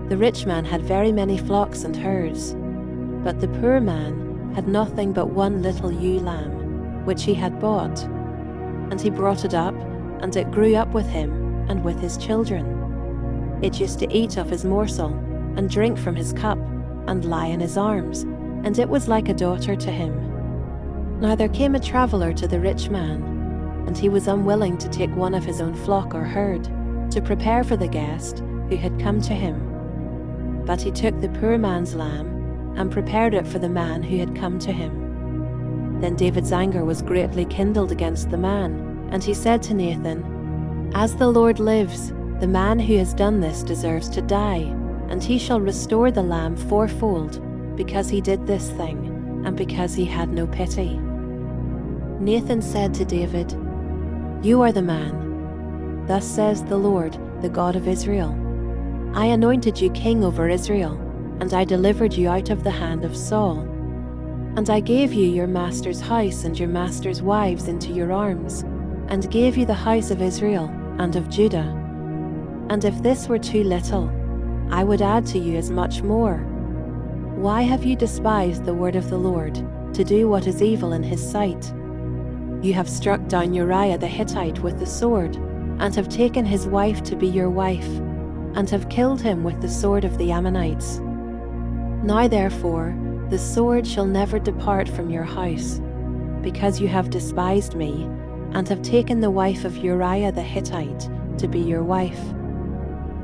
The rich man had very many flocks and herds, but the poor man had nothing but one little ewe lamb, which he had bought. And he brought it up, and it grew up with him and with his children. It used to eat of his morsel, and drink from his cup, and lie in his arms, and it was like a daughter to him. Now there came a traveler to the rich man, and he was unwilling to take one of his own flock or herd, to prepare for the guest who had come to him. But he took the poor man's lamb, and prepared it for the man who had come to him. Then David's anger was greatly kindled against the man, and he said to Nathan, "As the Lord lives, the man who has done this deserves to die, and he shall restore the lamb fourfold, because he did this thing, and because he had no pity." Nathan said to David, "You are the man. Thus says the Lord, the God of Israel, I anointed you king over Israel, and I delivered you out of the hand of Saul. And I gave you your master's house and your master's wives into your arms, and gave you the house of Israel and of Judah. And if this were too little, I would add to you as much more. Why have you despised the word of the Lord, to do what is evil in his sight? You have struck down Uriah the Hittite with the sword, and have taken his wife to be your wife, and have killed him with the sword of the Ammonites. Now therefore, the sword shall never depart from your house, because you have despised me, and have taken the wife of Uriah the Hittite to be your wife.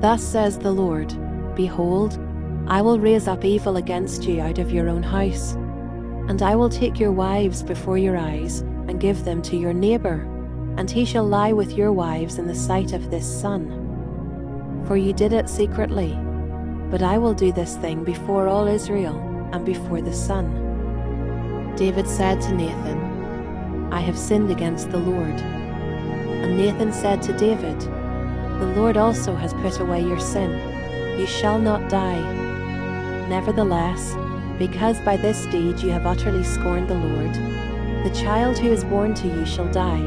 Thus says the Lord, Behold, I will raise up evil against you out of your own house, And I will take your wives before your eyes, and give them to your neighbor, and he shall lie with your wives in the sight of this sun. For you did it secretly, but I will do this thing before all Israel, and before the sun. David said to Nathan, I have sinned against the Lord. And Nathan said to David, the Lord also has put away your sin. You shall not die. Nevertheless, because by this deed you have utterly scorned the Lord, the child who is born to you shall die.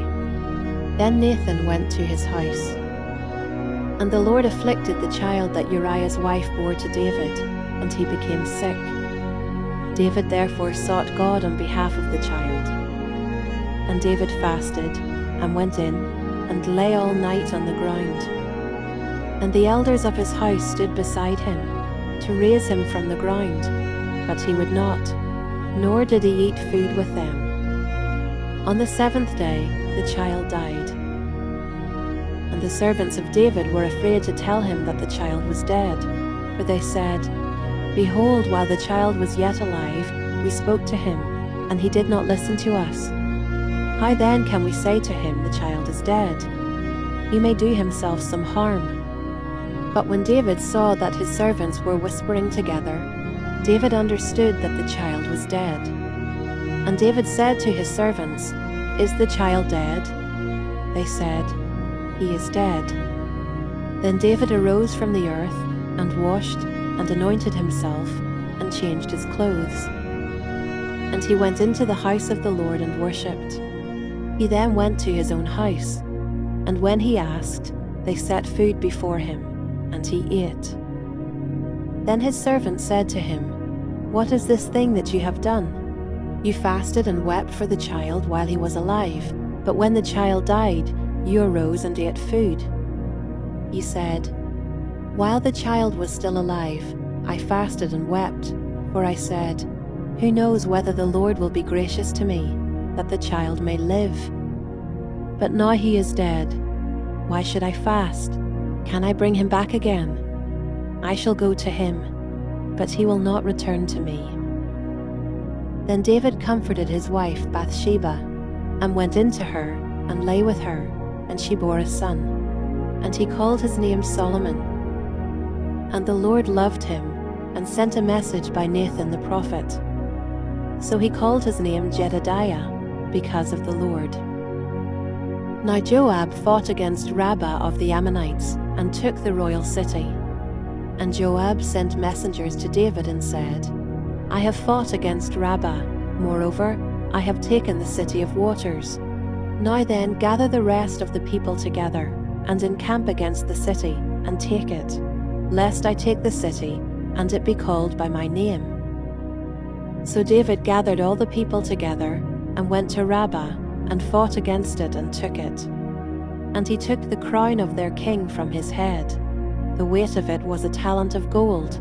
Then Nathan went to his house. And the Lord afflicted the child that Uriah's wife bore to David, and he became sick. David therefore sought God on behalf of the child. And David fasted, and went in, and lay all night on the ground. And the elders of his house stood beside him, to raise him from the ground, but he would not, nor did he eat food with them. On the 7th day the child died. And the servants of David were afraid to tell him that the child was dead, for they said, Behold, while the child was yet alive, we spoke to him, and he did not listen to us. How then can we say to him, the child is dead? He may do himself some harm. But when David saw that his servants were whispering together, David understood that the child was dead. And David said to his servants, Is the child dead? They said, He is dead. Then David arose from the earth, and washed, and anointed himself, and changed his clothes. And he went into the house of the Lord and worshipped. He then went to his own house, and when he asked, they set food before him, and he ate. Then his servant said to him, What is this thing that you have done? You fasted and wept for the child while he was alive, but when the child died, you arose and ate food. He said, While the child was still alive, I fasted and wept, for I said, Who knows whether the Lord will be gracious to me, that the child may live? But now he is dead. Why should I fast? Can I bring him back again? I shall go to him, but he will not return to me. Then David comforted his wife Bathsheba, and went in to her, and lay with her, and she bore a son. And he called his name Solomon. And the Lord loved him, and sent a message by Nathan the prophet. So he called his name Jedediah, because of the Lord. Now Joab fought against Rabbah of the Ammonites, and took the royal city. And Joab sent messengers to David and said, I have fought against Rabbah, moreover, I have taken the city of waters. Now then, gather the rest of the people together, and encamp against the city, and take it, lest I take the city, and it be called by my name. So David gathered all the people together, and went to Rabbah, and fought against it, and took it. And he took the crown of their king from his head. The weight of it was a talent of gold,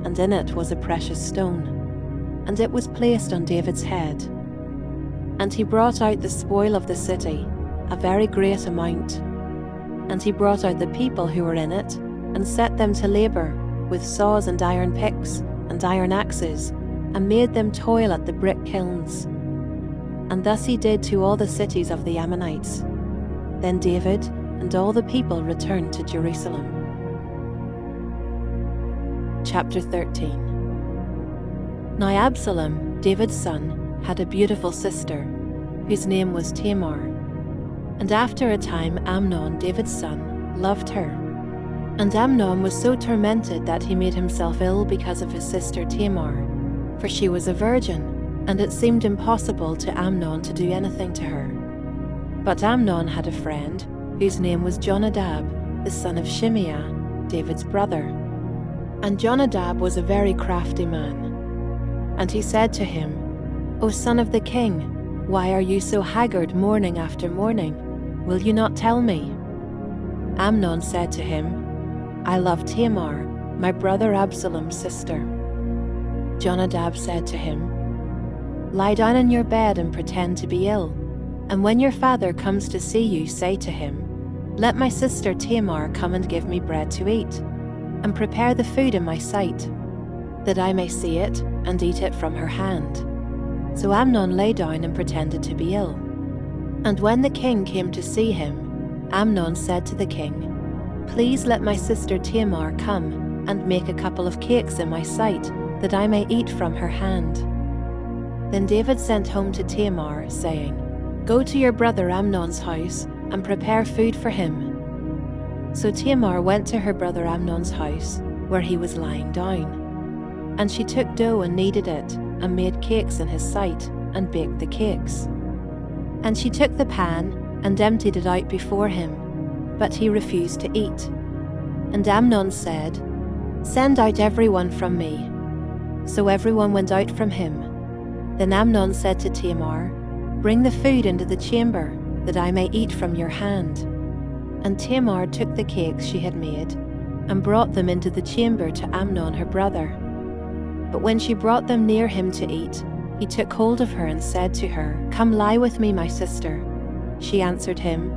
and in it was a precious stone. And it was placed on David's head. And he brought out the spoil of the city, a very great amount. And he brought out the people who were in it, and set them to labor, with saws and iron picks, and iron axes, and made them toil at the brick kilns. And thus he did to all the cities of the Ammonites. Then David and all the people returned to Jerusalem. Chapter 13. Now Absalom, David's son, had a beautiful sister, whose name was Tamar. And after a time Amnon, David's son, loved her. And Amnon was so tormented that he made himself ill because of his sister Tamar, for she was a virgin, and it seemed impossible to Amnon to do anything to her. But Amnon had a friend, whose name was Jonadab, the son of Shimeah, David's brother. And Jonadab was a very crafty man. And he said to him, O son of the king, why are you so haggard morning after morning? Will you not tell me? Amnon said to him, I love Tamar, my brother Absalom's sister. Jonadab said to him, Lie down in your bed and pretend to be ill, and when your father comes to see you, say to him, Let my sister Tamar come and give me bread to eat, and prepare the food in my sight, that I may see it and eat it from her hand. So Amnon lay down and pretended to be ill. And when the king came to see him, Amnon said to the king, "Please let my sister Tamar come and make a couple of cakes in my sight, that I may eat from her hand." Then David sent home to Tamar, saying, "Go to your brother Amnon's house and prepare food for him." So Tamar went to her brother Amnon's house, where he was lying down. And she took dough and kneaded it, and made cakes in his sight, and baked the cakes. And she took the pan, and emptied it out before him, but he refused to eat. And Amnon said, "Send out everyone from me." So everyone went out from him. Then Amnon said to Tamar, "Bring the food into the chamber, that I may eat from your hand." And Tamar took the cakes she had made, and brought them into the chamber to Amnon her brother. But when she brought them near him to eat, he took hold of her and said to her, "Come lie with me, my sister." She answered him,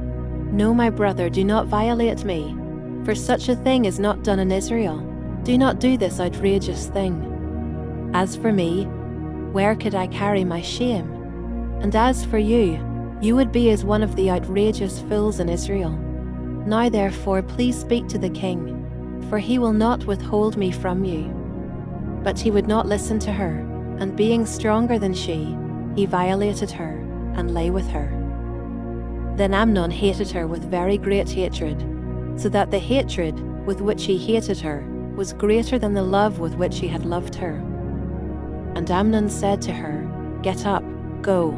"No, my brother, do not violate me, for such a thing is not done in Israel. Do not do this outrageous thing. As for me, where could I carry my shame? And as for you, you would be as one of the outrageous fools in Israel. Now therefore please speak to the king, for he will not withhold me from you." But he would not listen to her, and being stronger than she, he violated her, and lay with her. Then Amnon hated her with very great hatred, so that the hatred with which he hated her was greater than the love with which he had loved her. And Amnon said to her, "Get up, go."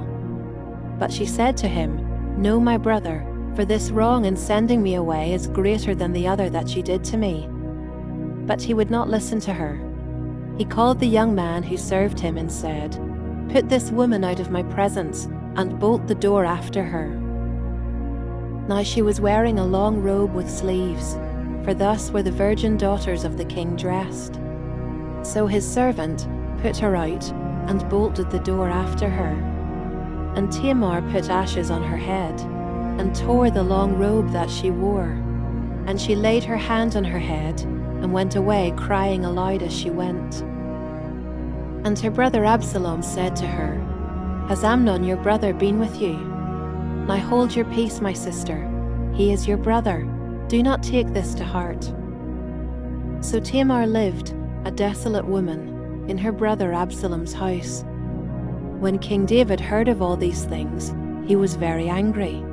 But she said to him, "No, my brother, for this wrong in sending me away is greater than the other that she did to me." But he would not listen to her. He called the young man who served him and said, "Put this woman out of my presence, and bolt the door after her." Now she was wearing a long robe with sleeves, for thus were the virgin daughters of the king dressed. So his servant put her out, and bolted the door after her. And Tamar put ashes on her head, and tore the long robe that she wore. And she laid her hand on her head, and went away crying aloud as she went. And her brother Absalom said to her, "Has Amnon your brother been with you? Now hold your peace, my sister. He is your brother. Do not take this to heart." So Tamar lived, a desolate woman, in her brother Absalom's house. When King David heard of all these things, he was very angry.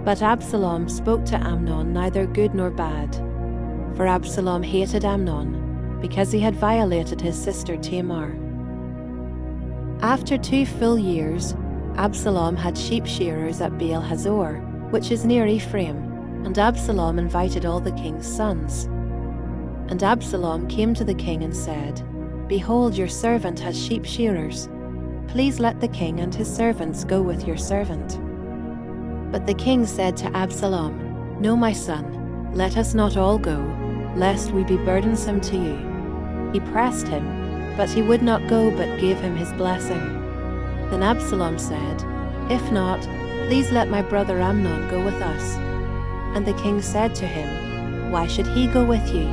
But Absalom spoke to Amnon neither good nor bad, for Absalom hated Amnon, because he had violated his sister Tamar. After 2 full years, Absalom had sheep shearers at Baal Hazor, which is near Ephraim, and Absalom invited all the king's sons. And Absalom came to the king and said, "Behold, your servant has sheep shearers. Please let the king and his servants go with your servant." But the king said to Absalom, "No, my son, let us not all go, lest we be burdensome to you." He pressed him, but he would not go, but gave him his blessing. Then Absalom said, "If not, please let my brother Amnon go with us." And the king said to him, "Why should he go with you?"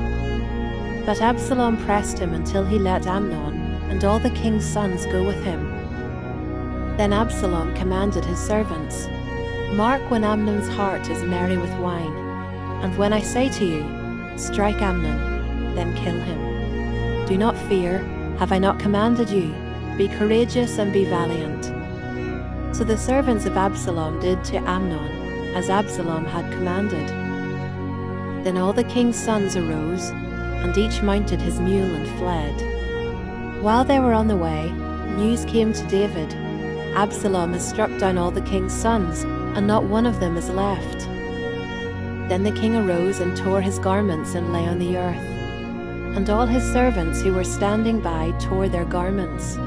But Absalom pressed him until he let Amnon and all the king's sons go with him. Then Absalom commanded his servants, "Mark when Amnon's heart is merry with wine, and when I say to you, 'Strike Amnon,' then kill him. Do not fear, have I not commanded you? Be courageous and be valiant." So the servants of Absalom did to Amnon as Absalom had commanded. Then all the king's sons arose, and each mounted his mule and fled. While they were on the way, news came to David, "Absalom has struck down all the king's sons, and not one of them is left." Then the king arose and tore his garments and lay on the earth. And all his servants who were standing by tore their garments.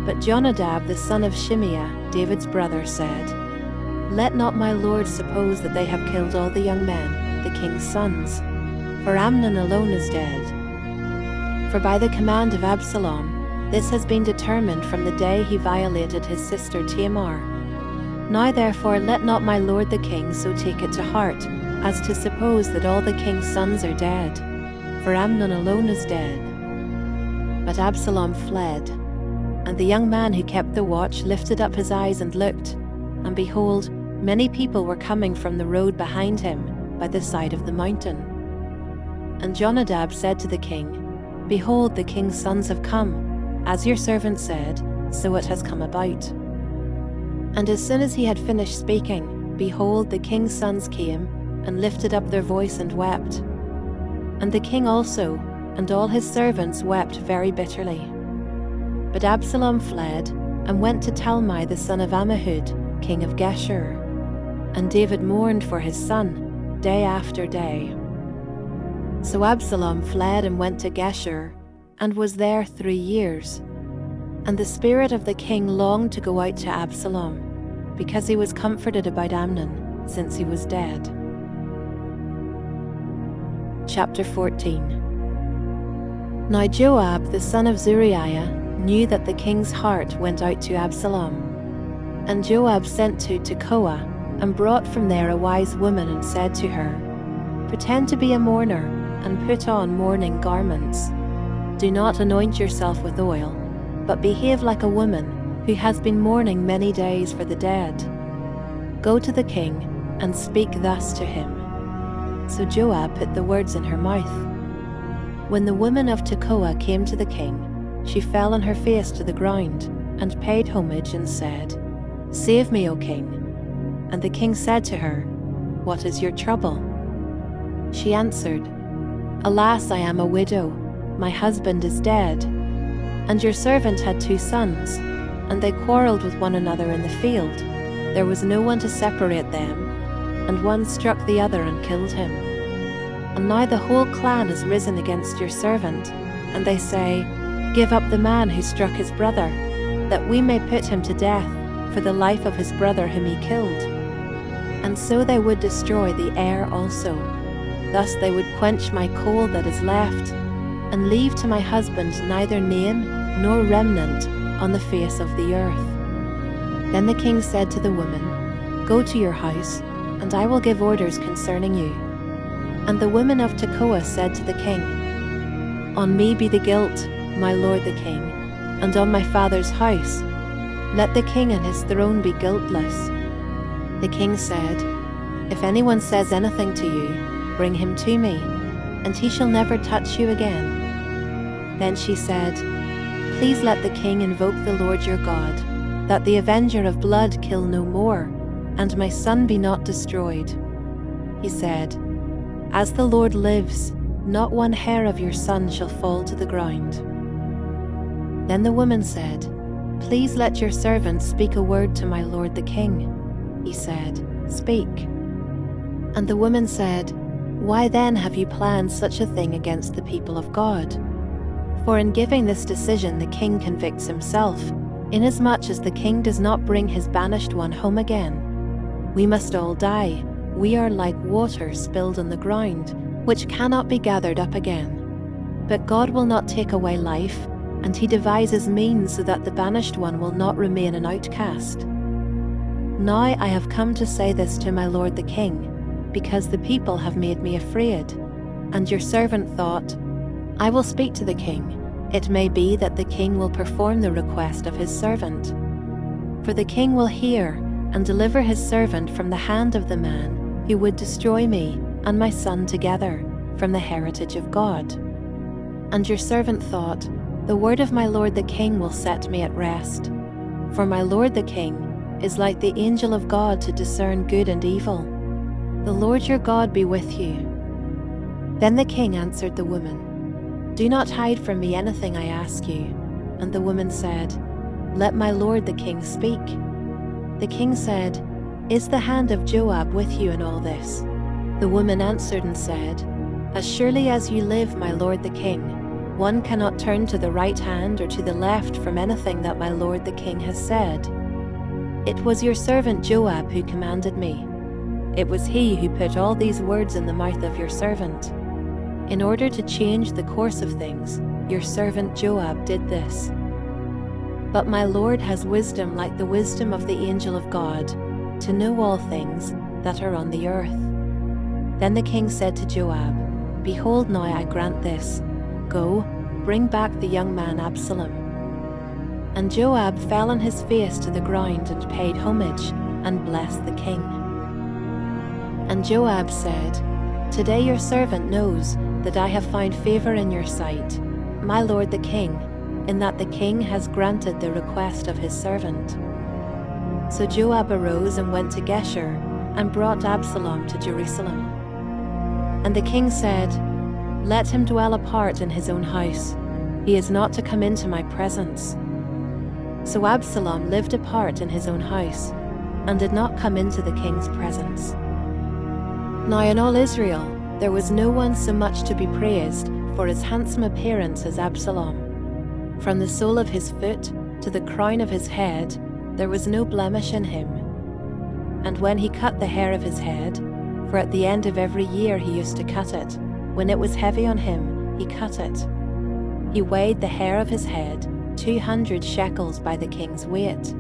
But Jonadab the son of Shimeah, David's brother, said, "Let not my lord suppose that they have killed all the young men, the king's sons, for Amnon alone is dead. For by the command of Absalom, this has been determined from the day he violated his sister Tamar. Now therefore let not my lord the king so take it to heart, as to suppose that all the king's sons are dead, for Amnon alone is dead." But Absalom fled. And the young man who kept the watch lifted up his eyes and looked, and behold, many people were coming from the road behind him by the side of the mountain. And Jonadab said to the king, Behold, the king's sons have come. As your servant said, so it has come about. And as soon as he had finished speaking, behold, the king's sons came, and lifted up their voice and wept. And the king also, and all his servants wept very bitterly. But Absalom fled, and went to Talmai the son of Ammihud, king of Geshur. And David mourned for his son, day after day. So Absalom fled and went to Geshur, and was there 3 years. And the spirit of the king longed to go out to Absalom, because he was comforted about Amnon, since he was dead. Chapter 14. Now Joab the son of Zeruiah knew that the king's heart went out to Absalom. And Joab sent to Tekoa, and brought from there a wise woman, and said to her, Pretend to be a mourner, and put on mourning garments. Do not anoint yourself with oil, but behave like a woman who has been mourning many days for the dead. Go to the king, and speak thus to him. So Joab put the words in her mouth. When the woman of Tekoa came to the king, she fell on her face to the ground, and paid homage, and said, Save me, O king. And the king said to her, What is your trouble? She answered, Alas, I am a widow. My husband is dead. And your servant had 2 sons, and they quarreled with one another in the field. There was no one to separate them, and one struck the other and killed him. And now the whole clan has risen against your servant, and they say, Give up the man who struck his brother, that we may put him to death for the life of his brother whom he killed. And so they would destroy the heir also. Thus they would quench my coal that is left, and leave to my husband neither name nor remnant on the face of the earth. Then the king said to the woman, Go to your house, and I will give orders concerning you. And the woman of Tekoa said to the king, On me be the guilt, my lord the king, and on my father's house. Let the king and his throne be guiltless. The king said, If anyone says anything to you, bring him to me, and he shall never touch you again. Then she said, Please let the king invoke the Lord your God, that the avenger of blood kill no more, and my son be not destroyed. He said, As the Lord lives, not one hair of your son shall fall to the ground. Then the woman said, Please let your servant speak a word to my lord the king. He said, Speak. And the woman said, Why then have you planned such a thing against the people of God? For in giving this decision the king convicts himself, inasmuch as the king does not bring his banished one home again. We must all die. We are like water spilled on the ground, which cannot be gathered up again. But God will not take away life, and he devises means so that the banished one will not remain an outcast. Now I have come to say this to my lord the king, because the people have made me afraid. And your servant thought, I will speak to the king. It may be that the king will perform the request of his servant. For the king will hear and deliver his servant from the hand of the man who would destroy me and my son together from the heritage of God. And your servant thought, The word of my lord the king will set me at rest. For my lord the king is like the angel of God to discern good and evil. The Lord your God be with you. Then the king answered the woman, Do not hide from me anything I ask you. And the woman said, Let my lord the king speak. The king said, Is the hand of Joab with you in all this? The woman answered and said, As surely as you live, my lord the king, one cannot turn to the right hand or to the left from anything that my lord the king has said. It was your servant Joab who commanded me. It was he who put all these words in the mouth of your servant. In order to change the course of things, your servant Joab did this. But my Lord has wisdom like the wisdom of the angel of God, to know all things that are on the earth. Then the king said to Joab, Behold, now I grant this. Go, bring back the young man Absalom. And Joab fell on his face to the ground and paid homage and blessed the king. And Joab said, "Today your servant knows that I have found favor in your sight, my lord the king, in that the king has granted the request of his servant." So Joab arose and went to Geshur and brought Absalom to Jerusalem. And the king said, "Let him dwell apart in his own house. He is not to come into my presence." So Absalom lived apart in his own house, and did not come into the king's presence. Now in all Israel there was no one so much to be praised for his handsome appearance as Absalom. From the sole of his foot to the crown of his head there was no blemish in him. And when he cut the hair of his head, for at the end of every year he used to cut it, when it was heavy on him, he cut it. He weighed the hair of his head 200 shekels by the king's weight.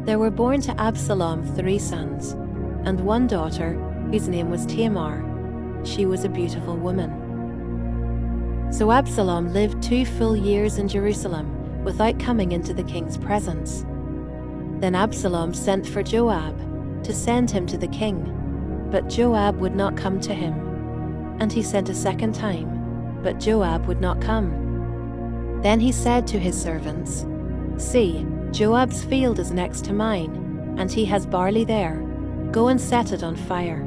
There were born to Absalom 3 sons, and 1 daughter, whose name was Tamar. She was a beautiful woman. So Absalom lived 2 full years in Jerusalem, without coming into the king's presence. Then Absalom sent for Joab, to send him to the king, but Joab would not come to him. And he sent a second time, but Joab would not come. Then he said to his servants, "See, Joab's field is next to mine, and he has barley there. Go and set it on fire."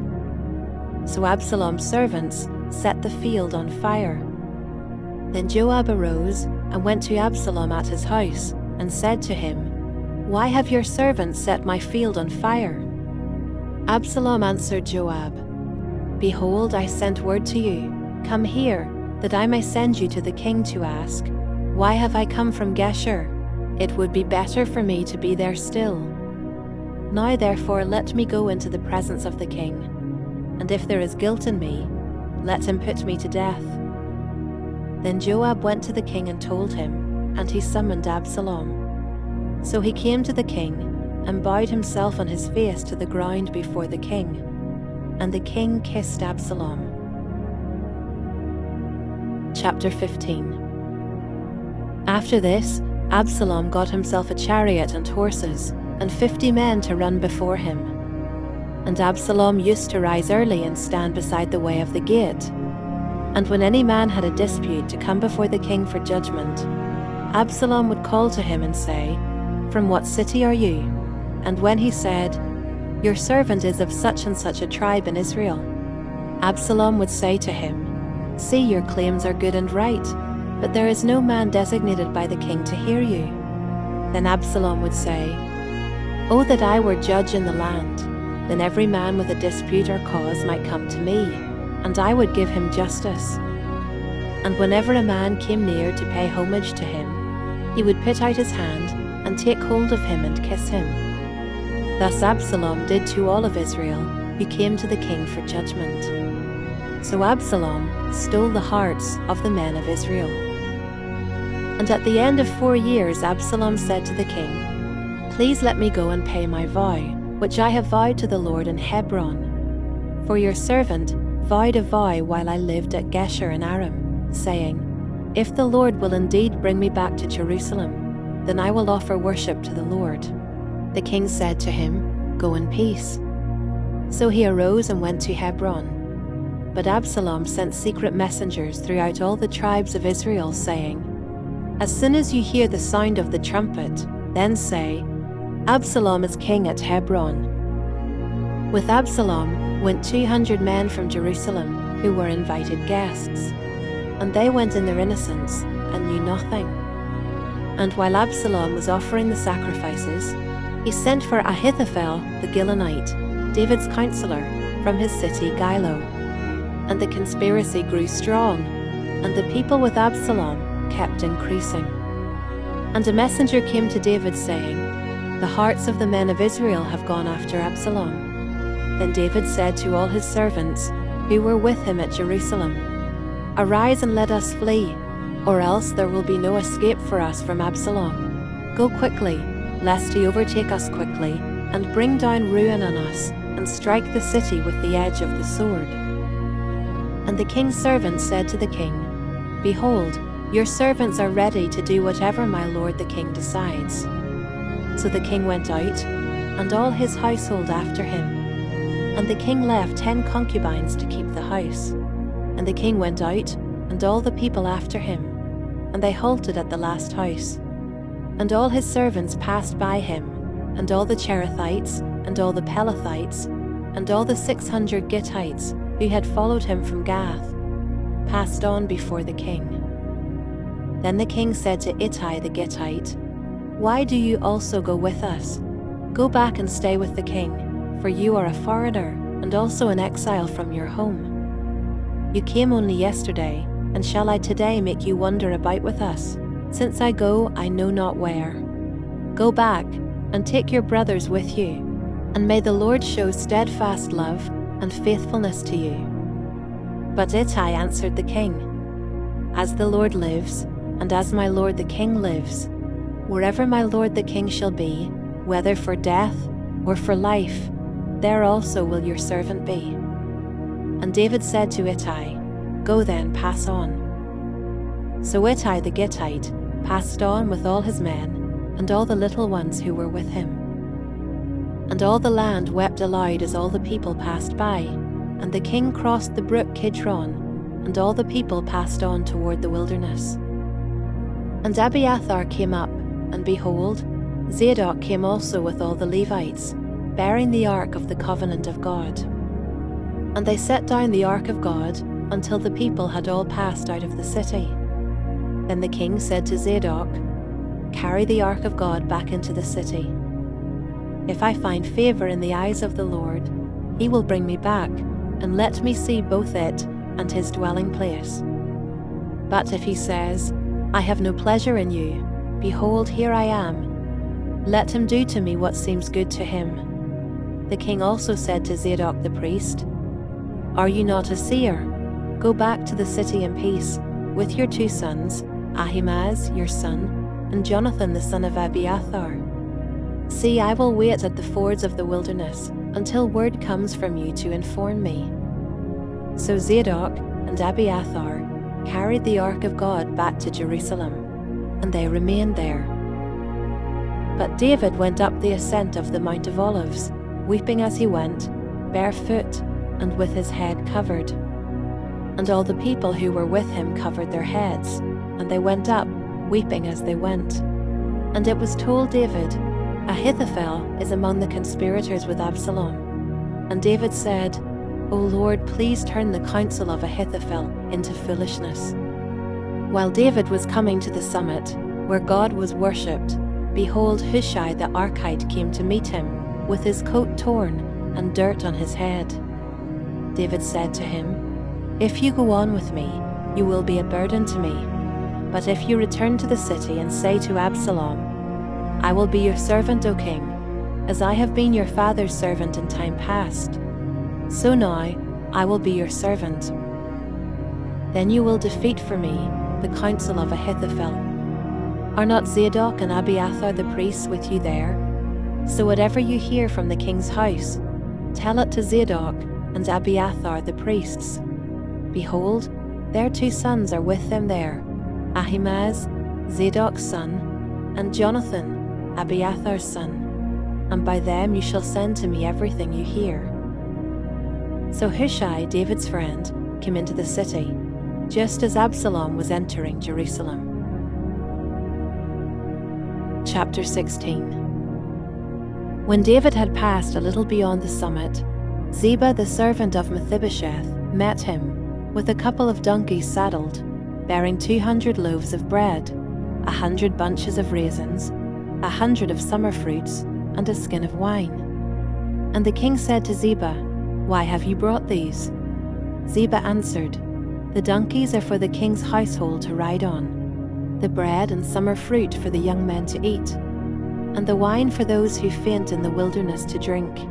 So Absalom's servants set the field on fire. Then Joab arose and went to Absalom at his house, and said to him, "Why have your servants set my field on fire?" Absalom answered Joab, "Behold, I sent word to you, 'Come here, that I may send you to the king to ask, Why have I come from Geshur? It would be better for me to be there still. Now therefore let me go into the presence of the king, and if there is guilt in me, let him put me to death." Then Joab went to the king and told him, and he summoned Absalom. So he came to the king, and bowed himself on his face to the ground before the king, and the king kissed Absalom. Chapter 15. After this, Absalom got himself a chariot and horses, and 50 men to run before him. And Absalom used to rise early and stand beside the way of the gate. And when any man had a dispute to come before the king for judgment, Absalom would call to him and say, "From what city are you?" And when he said, "Your servant is of such and such a tribe in Israel," Absalom would say to him, "See, your claims are good and right, but there is no man designated by the king to hear you." Then Absalom would say, "Oh, that I were judge in the land, then every man with a dispute or cause might come to me, and I would give him justice." And whenever a man came near to pay homage to him, he would put out his hand and take hold of him and kiss him. Thus Absalom did to all of Israel who came to the king for judgment. So Absalom stole the hearts of the men of Israel. And at the end of 4 years Absalom said to the king, "Please let me go and pay my vow, which I have vowed to the Lord in Hebron. For your servant vowed a vow while I lived at Geshur in Aram, saying, 'If the Lord will indeed bring me back to Jerusalem, then I will offer worship to the Lord.'" The king said to him, "Go in peace." So he arose and went to Hebron. But Absalom sent secret messengers throughout all the tribes of Israel, saying, "As soon as you hear the sound of the trumpet, then say, 'Absalom is king at Hebron.'" With Absalom went 200 men from Jerusalem who were invited guests, and they went in their innocence and knew nothing. And while Absalom was offering the sacrifices, he sent for Ahithophel the Gilonite, David's counselor, from his city Gilo. And the conspiracy grew strong, and the people with Absalom kept increasing. And a messenger came to David saying, "The hearts of the men of Israel have gone after Absalom." Then David said to all his servants who were with him at Jerusalem, "Arise and let us flee, or else there will be no escape for us from Absalom. Go quickly, lest he overtake us quickly, and bring down ruin on us, and strike the city with the edge of the sword." And the king's servants said to the king, "Behold, Your servants are ready to do whatever my lord the king decides." So the king went out, and all his household after him. And the king left 10 concubines to keep the house. And the king went out, and all the people after him. And they halted at the last house. And all his servants passed by him, and all the Cherethites, and all the Pelethites, and all the 600 Gittites who had followed him from Gath, passed on before the king. Then the king said to Ittai the Gittite, "Why do you also go with us? Go back and stay with the king, for you are a foreigner and also an exile from your home. You came only yesterday, and shall I today make you wander about with us? Since I go, I know not where. Go back, and take your brothers with you, and may the Lord show steadfast love and faithfulness to you." But Ittai answered the king, "As the Lord lives, and as my lord the king lives, wherever my lord the king shall be, whether for death or for life, there also will your servant be." And David said to Ittai, "Go then, pass on." So Ittai the Gittite passed on with all his men, and all the little ones who were with him. And all the land wept aloud as all the people passed by, and the king crossed the brook Kidron, and all the people passed on toward the wilderness. And Abiathar came up, and behold, Zadok came also with all the Levites, bearing the ark of the covenant of God. And they set down the ark of God until the people had all passed out of the city. Then the king said to Zadok, "Carry the ark of God back into the city. If I find favor in the eyes of the Lord, he will bring me back, and let me see both it and his dwelling place. But if he says, 'I have no pleasure in you, behold, here I am,' let him do to me what seems good to him." The king also said to Zadok the priest, "Are you not a seer? Go back to the city in peace, with your 2 sons, Ahimaaz your son, and Jonathan the son of Abiathar. See, I will wait at the fords of the wilderness, until word comes from you to inform me." So Zadok and Abiathar carried the ark of God back to Jerusalem, and they remained there. But David went up the ascent of the Mount of Olives, weeping as he went, barefoot, and with his head covered. And all the people who were with him covered their heads, and they went up, weeping as they went. And it was told David, "Ahithophel is among the conspirators with Absalom." And David said, "O Lord, please turn the counsel of Ahithophel into foolishness." While David was coming to the summit, where God was worshipped, behold, Hushai the Archite came to meet him, with his coat torn and dirt on his head. David said to him, "If you go on with me, you will be a burden to me. But if you return to the city and say to Absalom, 'I will be your servant, O king, as I have been your father's servant in time past, so now I will be your servant,' then you will defeat for me the counsel of Ahithophel. Are not Zadok and Abiathar the priests with you there? So whatever you hear from the king's house, tell it to Zadok and Abiathar the priests. Behold, their 2 sons are with them there, Ahimaaz, Zadok's son, and Jonathan, Abiathar's son, and by them you shall send to me everything you hear." So Hushai, David's friend, came into the city, just as Absalom was entering Jerusalem. Chapter 16. When David had passed a little beyond the summit, Ziba the servant of Mephibosheth met him, with a couple of donkeys saddled, bearing 200 loaves of bread, 100 bunches of raisins, 100 of summer fruits, and a skin of wine. And the king said to Ziba, "Why have you brought these?" Ziba answered, "The donkeys are for the king's household to ride on, the bread and summer fruit for the young men to eat, and the wine for those who faint in the wilderness to drink."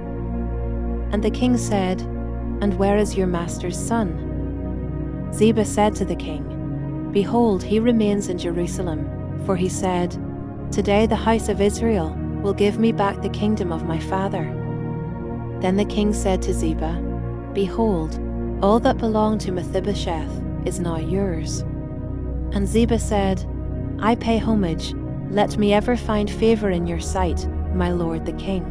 And the king said, "And where is your master's son?" Ziba said to the king, "Behold, he remains in Jerusalem, for he said, 'Today the house of Israel will give me back the kingdom of my father.'" Then the king said to Ziba, "Behold, all that belonged to Mephibosheth is now yours." And Ziba said, I pay homage, let me ever find favor in your sight, my lord the king.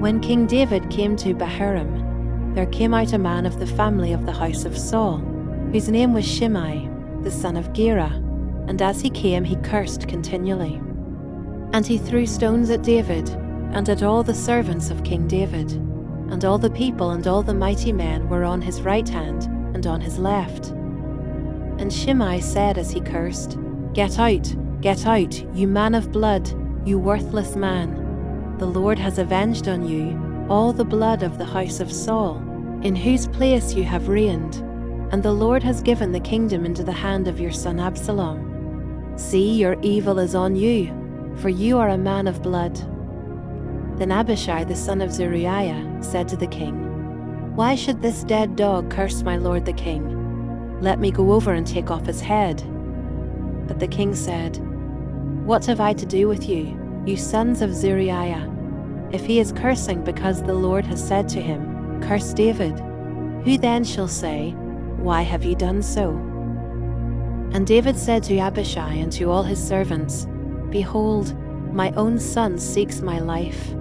When King David came to Bahurim, there came out a man of the family of the house of Saul, whose name was Shimei, the son of Gera, and as he came he cursed continually. And he threw stones at David, and at all the servants of King David, and all the people and all the mighty men were on his right hand and on his left. And Shimei said as he cursed, Get out, you man of blood, you worthless man. The Lord has avenged on you all the blood of the house of Saul, in whose place you have reigned, and the Lord has given the kingdom into the hand of your son Absalom. See, your evil is on you, for you are a man of blood. Then Abishai the son of Zeruiah said to the king, Why should this dead dog curse my lord the king? Let me go over and take off his head. But the king said, What have I to do with you, you sons of Zeruiah? If he is cursing because the Lord has said to him, Curse David, who then shall say, Why have you done so? And David said to Abishai and to all his servants, Behold, my own son seeks my life.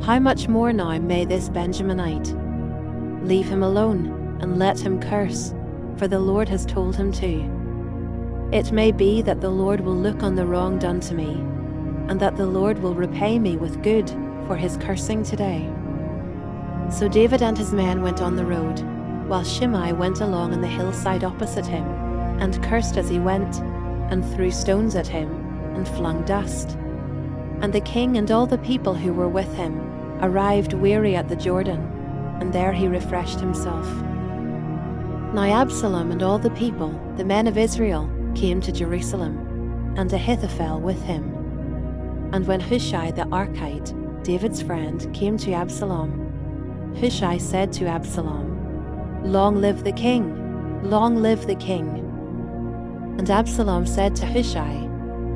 How much more now may this Benjaminite? Leave him alone, and let him curse, for the Lord has told him to. It may be that the Lord will look on the wrong done to me, and that the Lord will repay me with good for his cursing today. So David and his men went on the road, while Shimei went along on the hillside opposite him, and cursed as he went, and threw stones at him, and flung dust. And the king and all the people who were with him arrived weary at the Jordan, and there he refreshed himself. Now Absalom and all the people, the men of Israel, came to Jerusalem, and Ahithophel with him. And when Hushai the Archite, David's friend, came to Absalom, Hushai said to Absalom, Long live the king! Long live the king! And Absalom said to Hushai,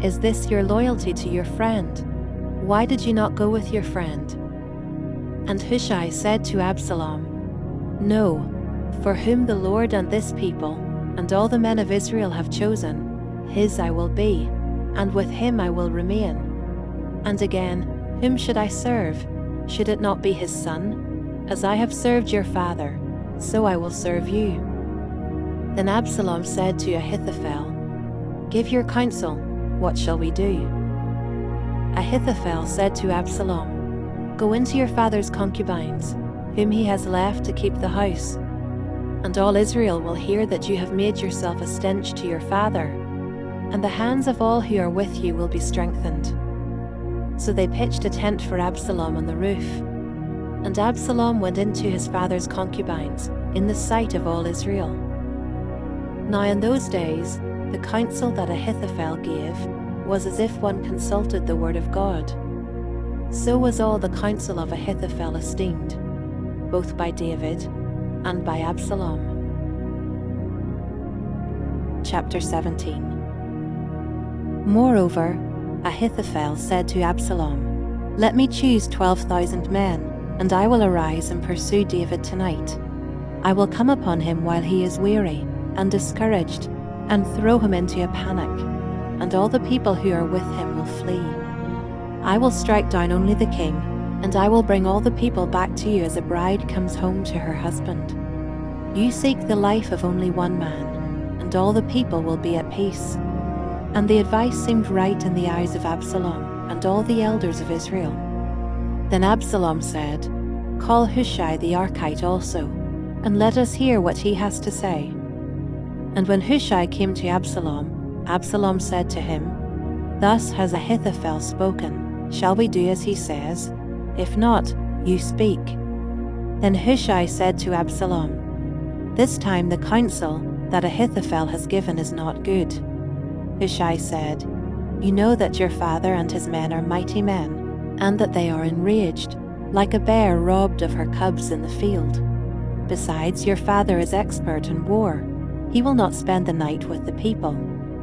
Is this your loyalty to your friend? Why did you not go with your friend? And Hushai said to Absalom, No, for whom the Lord and this people and all the men of Israel have chosen, his I will be, and with him I will remain. And again, whom should I serve? Should it not be his son? As I have served your father, so I will serve you. Then Absalom said to Ahithophel, Give your counsel, what shall we do? Ahithophel said to Absalom, Go into your father's concubines, whom he has left to keep the house, and all Israel will hear that you have made yourself a stench to your father, and the hands of all who are with you will be strengthened. So they pitched a tent for Absalom on the roof, and Absalom went into his father's concubines in the sight of all Israel. Now in those days, the counsel that Ahithophel gave was as if one consulted the word of God. So was all the counsel of Ahithophel esteemed, both by David and by Absalom. Chapter 17. Moreover, Ahithophel said to Absalom, Let me choose 12,000 men, and I will arise and pursue David tonight. I will come upon him while he is weary and discouraged, and throw him into a panic, and all the people who are with him will flee. I will strike down only the king, and I will bring all the people back to you as a bride comes home to her husband. You seek the life of only one man, and all the people will be at peace. And the advice seemed right in the eyes of Absalom and all the elders of Israel. Then Absalom said, Call Hushai the Archite also, and let us hear what he has to say. And when Hushai came to Absalom, Absalom said to him, Thus has Ahithophel spoken. Shall we do as he says? If not, you speak. Then Hushai said to Absalom, This time the counsel that Ahithophel has given is not good. Hushai said, You know that your father and his men are mighty men, and that they are enraged, like a bear robbed of her cubs in the field. Besides, your father is expert in war. He will not spend the night with the people.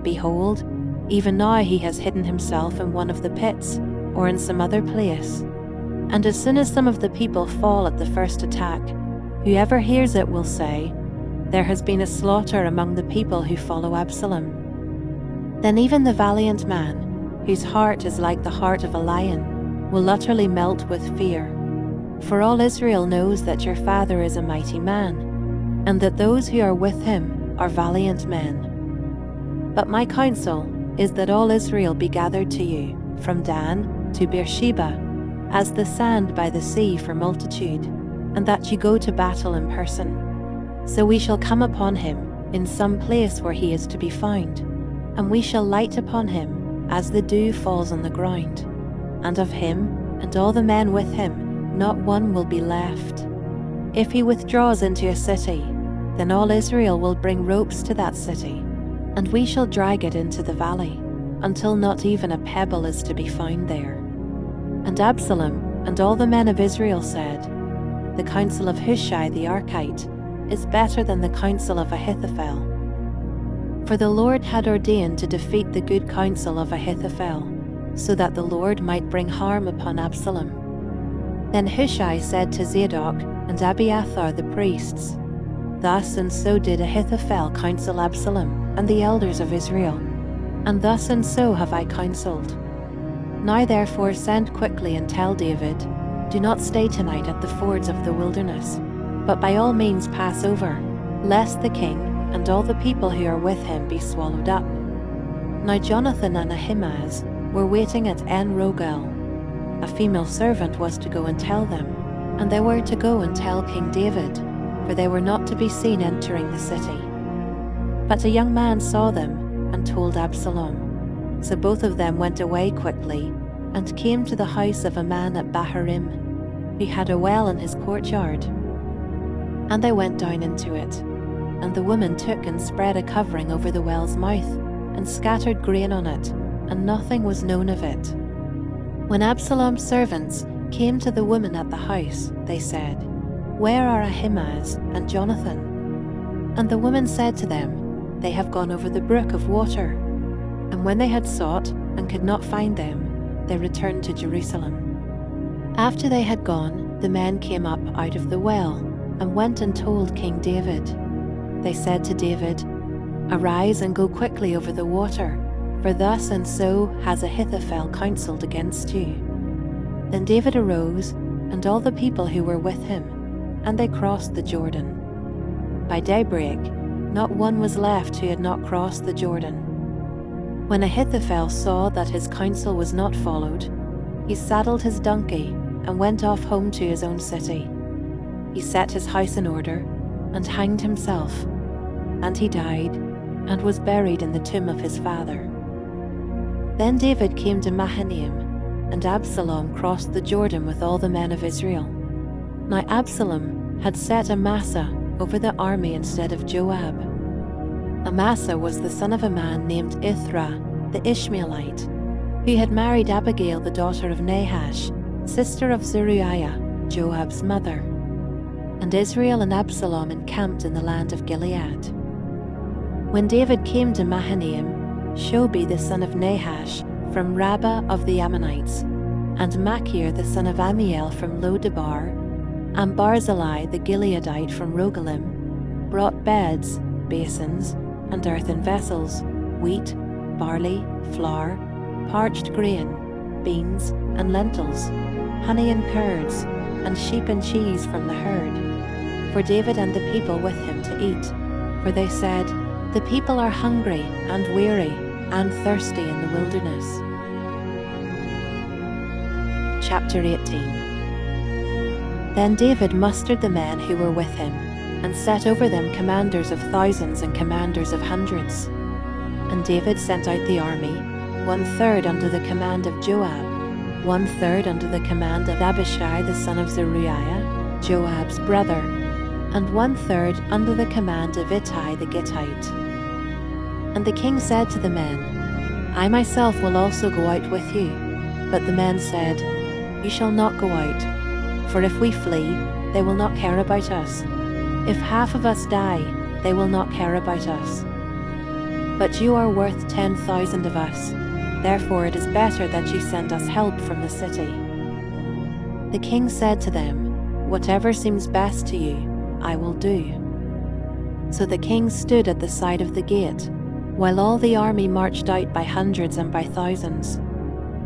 Behold, even now he has hidden himself in one of the pits, or in some other place. And as soon as some of the people fall at the first attack, whoever hears it will say, There has been a slaughter among the people who follow Absalom. Then even the valiant man, whose heart is like the heart of a lion, will utterly melt with fear. For all Israel knows that your father is a mighty man, and that those who are with him are valiant men. But my counsel is that all Israel be gathered to you, from Dan to Beersheba, as the sand by the sea for multitude, and that you go to battle in person. So we shall come upon him in some place where he is to be found, and we shall light upon him as the dew falls on the ground. And of him and all the men with him not one will be left. If he withdraws into a city, then all Israel will bring ropes to that city, and we shall drag it into the valley, until not even a pebble is to be found there. And Absalom and all the men of Israel said, The counsel of Hushai the Archite is better than the counsel of Ahithophel. For the Lord had ordained to defeat the good counsel of Ahithophel, so that the Lord might bring harm upon Absalom. Then Hushai said to Zadok and Abiathar the priests, Thus and so did Ahithophel counsel Absalom and the elders of Israel, and thus and so have I counseled. Now therefore send quickly and tell David, Do not stay tonight at the fords of the wilderness, but by all means pass over, lest the king and all the people who are with him be swallowed up. Now Jonathan and Ahimaaz were waiting at En-Rogel. A female servant was to go and tell them, and they were to go and tell King David, for they were not to be seen entering the city. But a young man saw them and told Absalom. So both of them went away quickly and came to the house of a man at Bahurim, who had a well in his courtyard. And they went down into it, and the woman took and spread a covering over the well's mouth, and scattered grain on it, and nothing was known of it. When Absalom's servants came to the woman at the house, they said, Where are Ahimaaz and Jonathan? And the woman said to them, They have gone over the brook of water. And when they had sought and could not find them, they returned to Jerusalem. After they had gone, the men came up out of the well, and went and told King David. They said to David, Arise and go quickly over the water, for thus and so has Ahithophel counseled against you. Then David arose, and all the people who were with him, and they crossed the Jordan. By daybreak, not one was left who had not crossed the Jordan. When Ahithophel saw that his counsel was not followed, he saddled his donkey and went off home to his own city. He set his house in order and hanged himself, and he died and was buried in the tomb of his father. Then David came to Mahanaim, and Absalom crossed the Jordan with all the men of Israel. Now Absalom had set Amasa over the army instead of Joab. Amasa was the son of a man named Ithra the Ishmaelite, who had married Abigail the daughter of Nahash, sister of Zeruiah, Joab's mother. And Israel and Absalom encamped in the land of Gilead. When David came to Mahanaim, Shobi the son of Nahash from Rabbah of the Ammonites, and Machir the son of Ammiel from Lo-debar, and Barzillai the Gileadite from Rogelim, brought beds, basins, and earthen vessels, wheat, barley, flour, parched grain, beans, and lentils, honey and curds, and sheep and cheese from the herd, for David and the people with him to eat. For they said, The people are hungry and weary and thirsty in the wilderness. Chapter 18. Then David mustered the men who were with him, and set over them commanders of thousands and commanders of hundreds. And David sent out the army, 1/3 under the command of Joab, 1/3 under the command of Abishai the son of Zeruiah, Joab's brother, and 1/3 under the command of Ittai the Gittite. And the king said to the men, I myself will also go out with you. But the men said, You shall not go out, for if we flee, they will not care about us. If half of us die, they will not care about us. But you are worth 10,000 of us, therefore it is better that you send us help from the city. The king said to them, Whatever seems best to you, I will do. So the king stood at the side of the gate, while all the army marched out by hundreds and by thousands.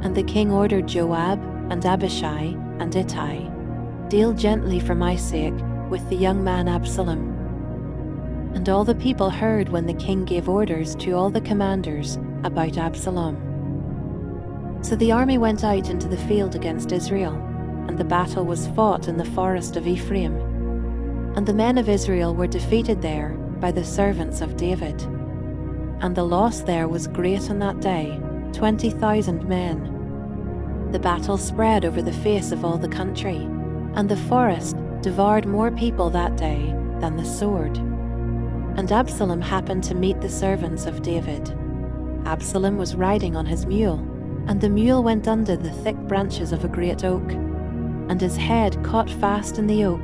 And the king ordered Joab and Abishai and Ittai, "Deal gently for my sake with the young man Absalom." And all the people heard when the king gave orders to all the commanders about Absalom. So the army went out into the field against Israel, and the battle was fought in the forest of Ephraim. And the men of Israel were defeated there by the servants of David. And the loss there was great on that day, 20,000 men. The battle spread over the face of all the country, and the forest devoured more people that day than the sword. And Absalom happened to meet the servants of David. Absalom was riding on his mule, and the mule went under the thick branches of a great oak, and his head caught fast in the oak,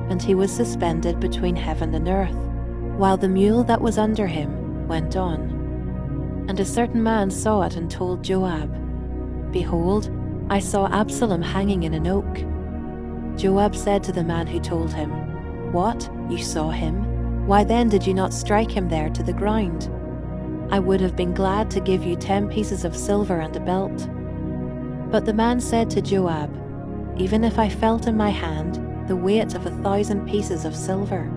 and he was suspended between heaven and earth, while the mule that was under him went on. And a certain man saw it and told Joab, "Behold, I saw Absalom hanging in an oak." Joab said to the man who told him, "What, you saw him? Why then did you not strike him there to the ground? I would have been glad to give you 10 pieces of silver and a belt." But the man said to Joab, "Even if I felt in my hand the weight of 1,000 pieces of silver,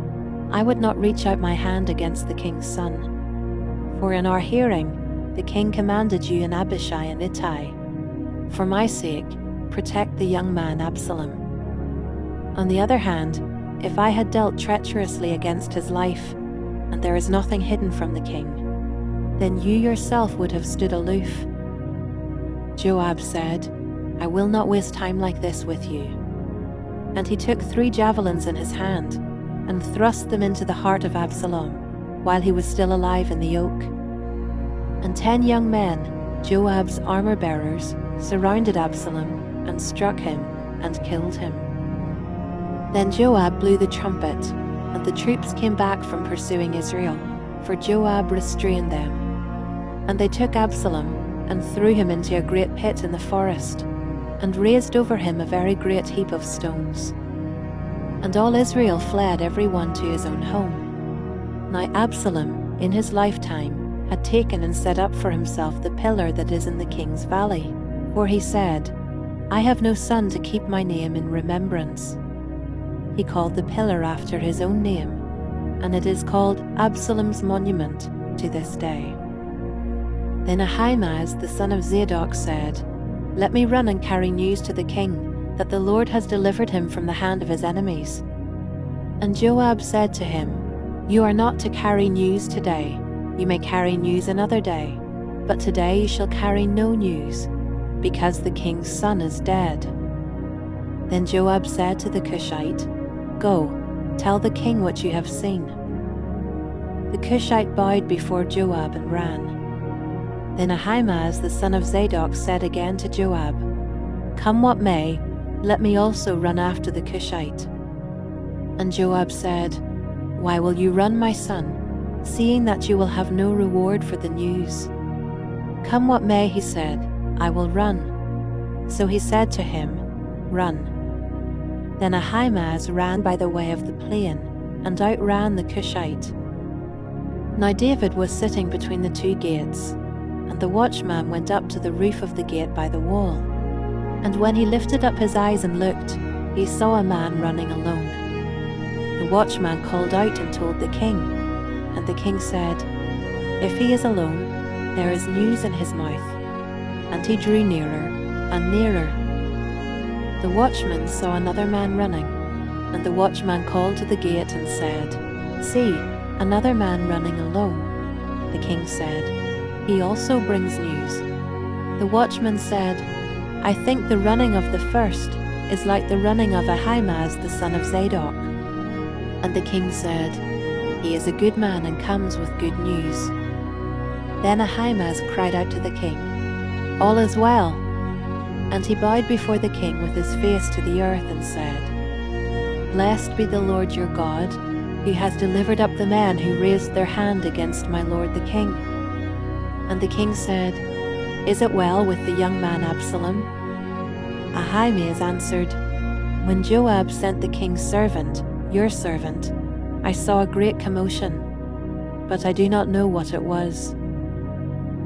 I would not reach out my hand against the king's son. For in our hearing the king commanded you and Abishai and Ittai, for my sake, protect the young man Absalom. On the other hand, if I had dealt treacherously against his life, and there is nothing hidden from the king, then you yourself would have stood aloof." Joab said, "I will not waste time like this with you." And he took 3 javelins in his hand, and thrust them into the heart of Absalom, while he was still alive in the oak. And 10 young men, Joab's armor-bearers, surrounded Absalom, and struck him, and killed him. Then Joab blew the trumpet, and the troops came back from pursuing Israel, for Joab restrained them. And they took Absalom, and threw him into a great pit in the forest, and raised over him a very great heap of stones. And all Israel fled every one to his own home. Now Absalom, in his lifetime, had taken and set up for himself the pillar that is in the king's valley, for he said, "I have no son to keep my name in remembrance." He called the pillar after his own name, and it is called Absalom's monument to this day. Then Ahimaaz the son of Zadok said, "Let me run and carry news to the king, that the Lord has delivered him from the hand of his enemies." And Joab said to him, "You are not to carry news today. You may carry news another day, but today you shall carry no news, because the king's son is dead." Then Joab said to the Cushite, "Go, tell the king what you have seen." The Cushite bowed before Joab and ran. Then Ahimaaz the son of Zadok said again to Joab, "Come what may, let me also run after the Cushite." And Joab said, "Why will you run, my son, seeing that you will have no reward for the news?" "Come what may," he said, "I will run." So he said to him, "Run." Then Ahimaaz ran by the way of the plain, and outran the Cushite. Now David was sitting between the 2 gates, and the watchman went up to the roof of the gate by the wall. And when he lifted up his eyes and looked, he saw a man running alone. The watchman called out and told the king, and the king said, "If he is alone, there is news in his mouth." And he drew nearer and nearer. The watchman saw another man running, and the watchman called to the gate and said, "See, another man running alone." The king said, "He also brings news." The watchman said, "I think the running of the first is like the running of Ahimaaz the son of Zadok." And the king said, "He is a good man and comes with good news." Then Ahimaaz cried out to the king, "All is well." And he bowed before the king with his face to the earth and said, "Blessed be the Lord your God, who has delivered up the men who raised their hand against my lord the king." And the king said, "Is it well with the young man Absalom?" Ahimaaz answered, "When Joab sent the king's servant, your servant, I saw a great commotion, but I do not know what it was."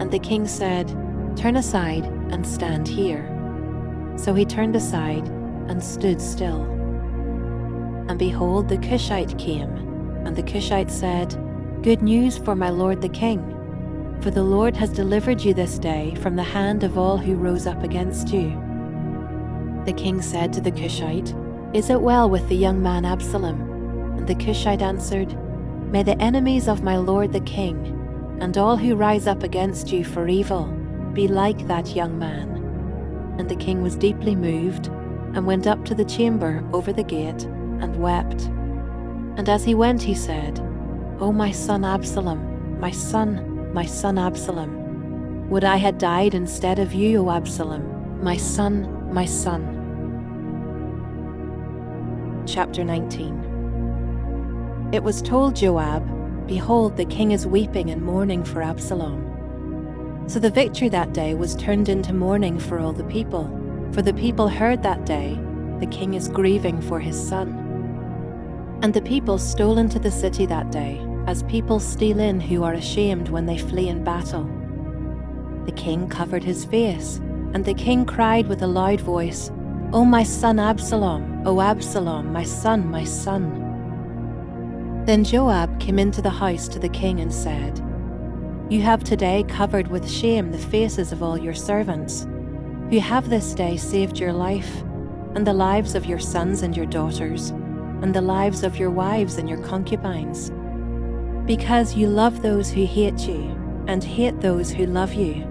And the king said, "Turn aside and stand here." So he turned aside and stood still. And behold, the Cushite came, and the Cushite said, "Good news for my lord the king, for the Lord has delivered you this day from the hand of all who rose up against you." The king said to the Cushite, "Is it well with the young man Absalom?" And the Cushite answered, "May the enemies of my lord the king, and all who rise up against you for evil, be like that young man." And the king was deeply moved, and went up to the chamber over the gate, and wept. And as he went he said, "O my son Absalom, my son Absalom, would I had died instead of you, O Absalom, my son, my son." Chapter 19. It was told Joab, "Behold, the king is weeping and mourning for Absalom." So the victory that day was turned into mourning for all the people, for the people heard that day, "The king is grieving for his son." And the people stole into the city that day, as people steal in who are ashamed when they flee in battle. The king covered his face, and the king cried with a loud voice, "O my son Absalom, O Absalom, my son, my son." Then Joab came into the house to the king and said, "You have today covered with shame the faces of all your servants, who have this day saved your life, and the lives of your sons and your daughters, and the lives of your wives and your concubines, because you love those who hate you, and hate those who love you.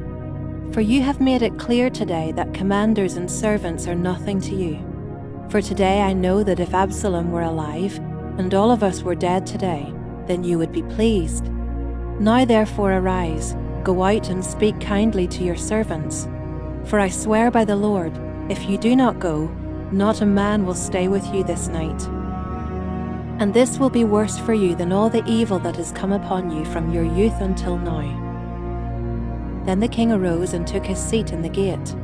For you have made it clear today that commanders and servants are nothing to you. For today I know that if Absalom were alive, and all of us were dead today, then you would be pleased. Now therefore arise, go out and speak kindly to your servants. For I swear by the Lord, if you do not go, not a man will stay with you this night. And this will be worse for you than all the evil that has come upon you from your youth until now." Then the king arose and took his seat in the gate.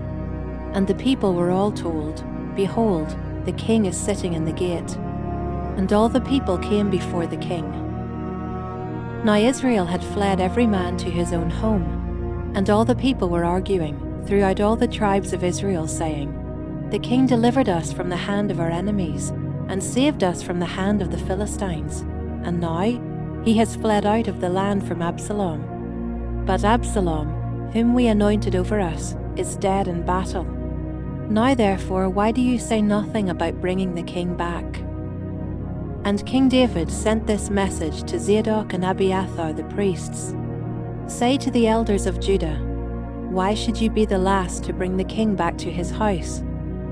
And the people were all told, "Behold, the king is sitting in the gate." And all the people came before the king. Now Israel had fled every man to his own home, and all the people were arguing throughout all the tribes of Israel, saying, "The king delivered us from the hand of our enemies, and saved us from the hand of the Philistines, and now he has fled out of the land from Absalom. But Absalom, whom we anointed over us, is dead in battle. Now therefore, why do you say nothing about bringing the king back?" And King David sent this message to Zadok and Abiathar the priests, "Say to the elders of Judah, why should you be the last to bring the king back to his house,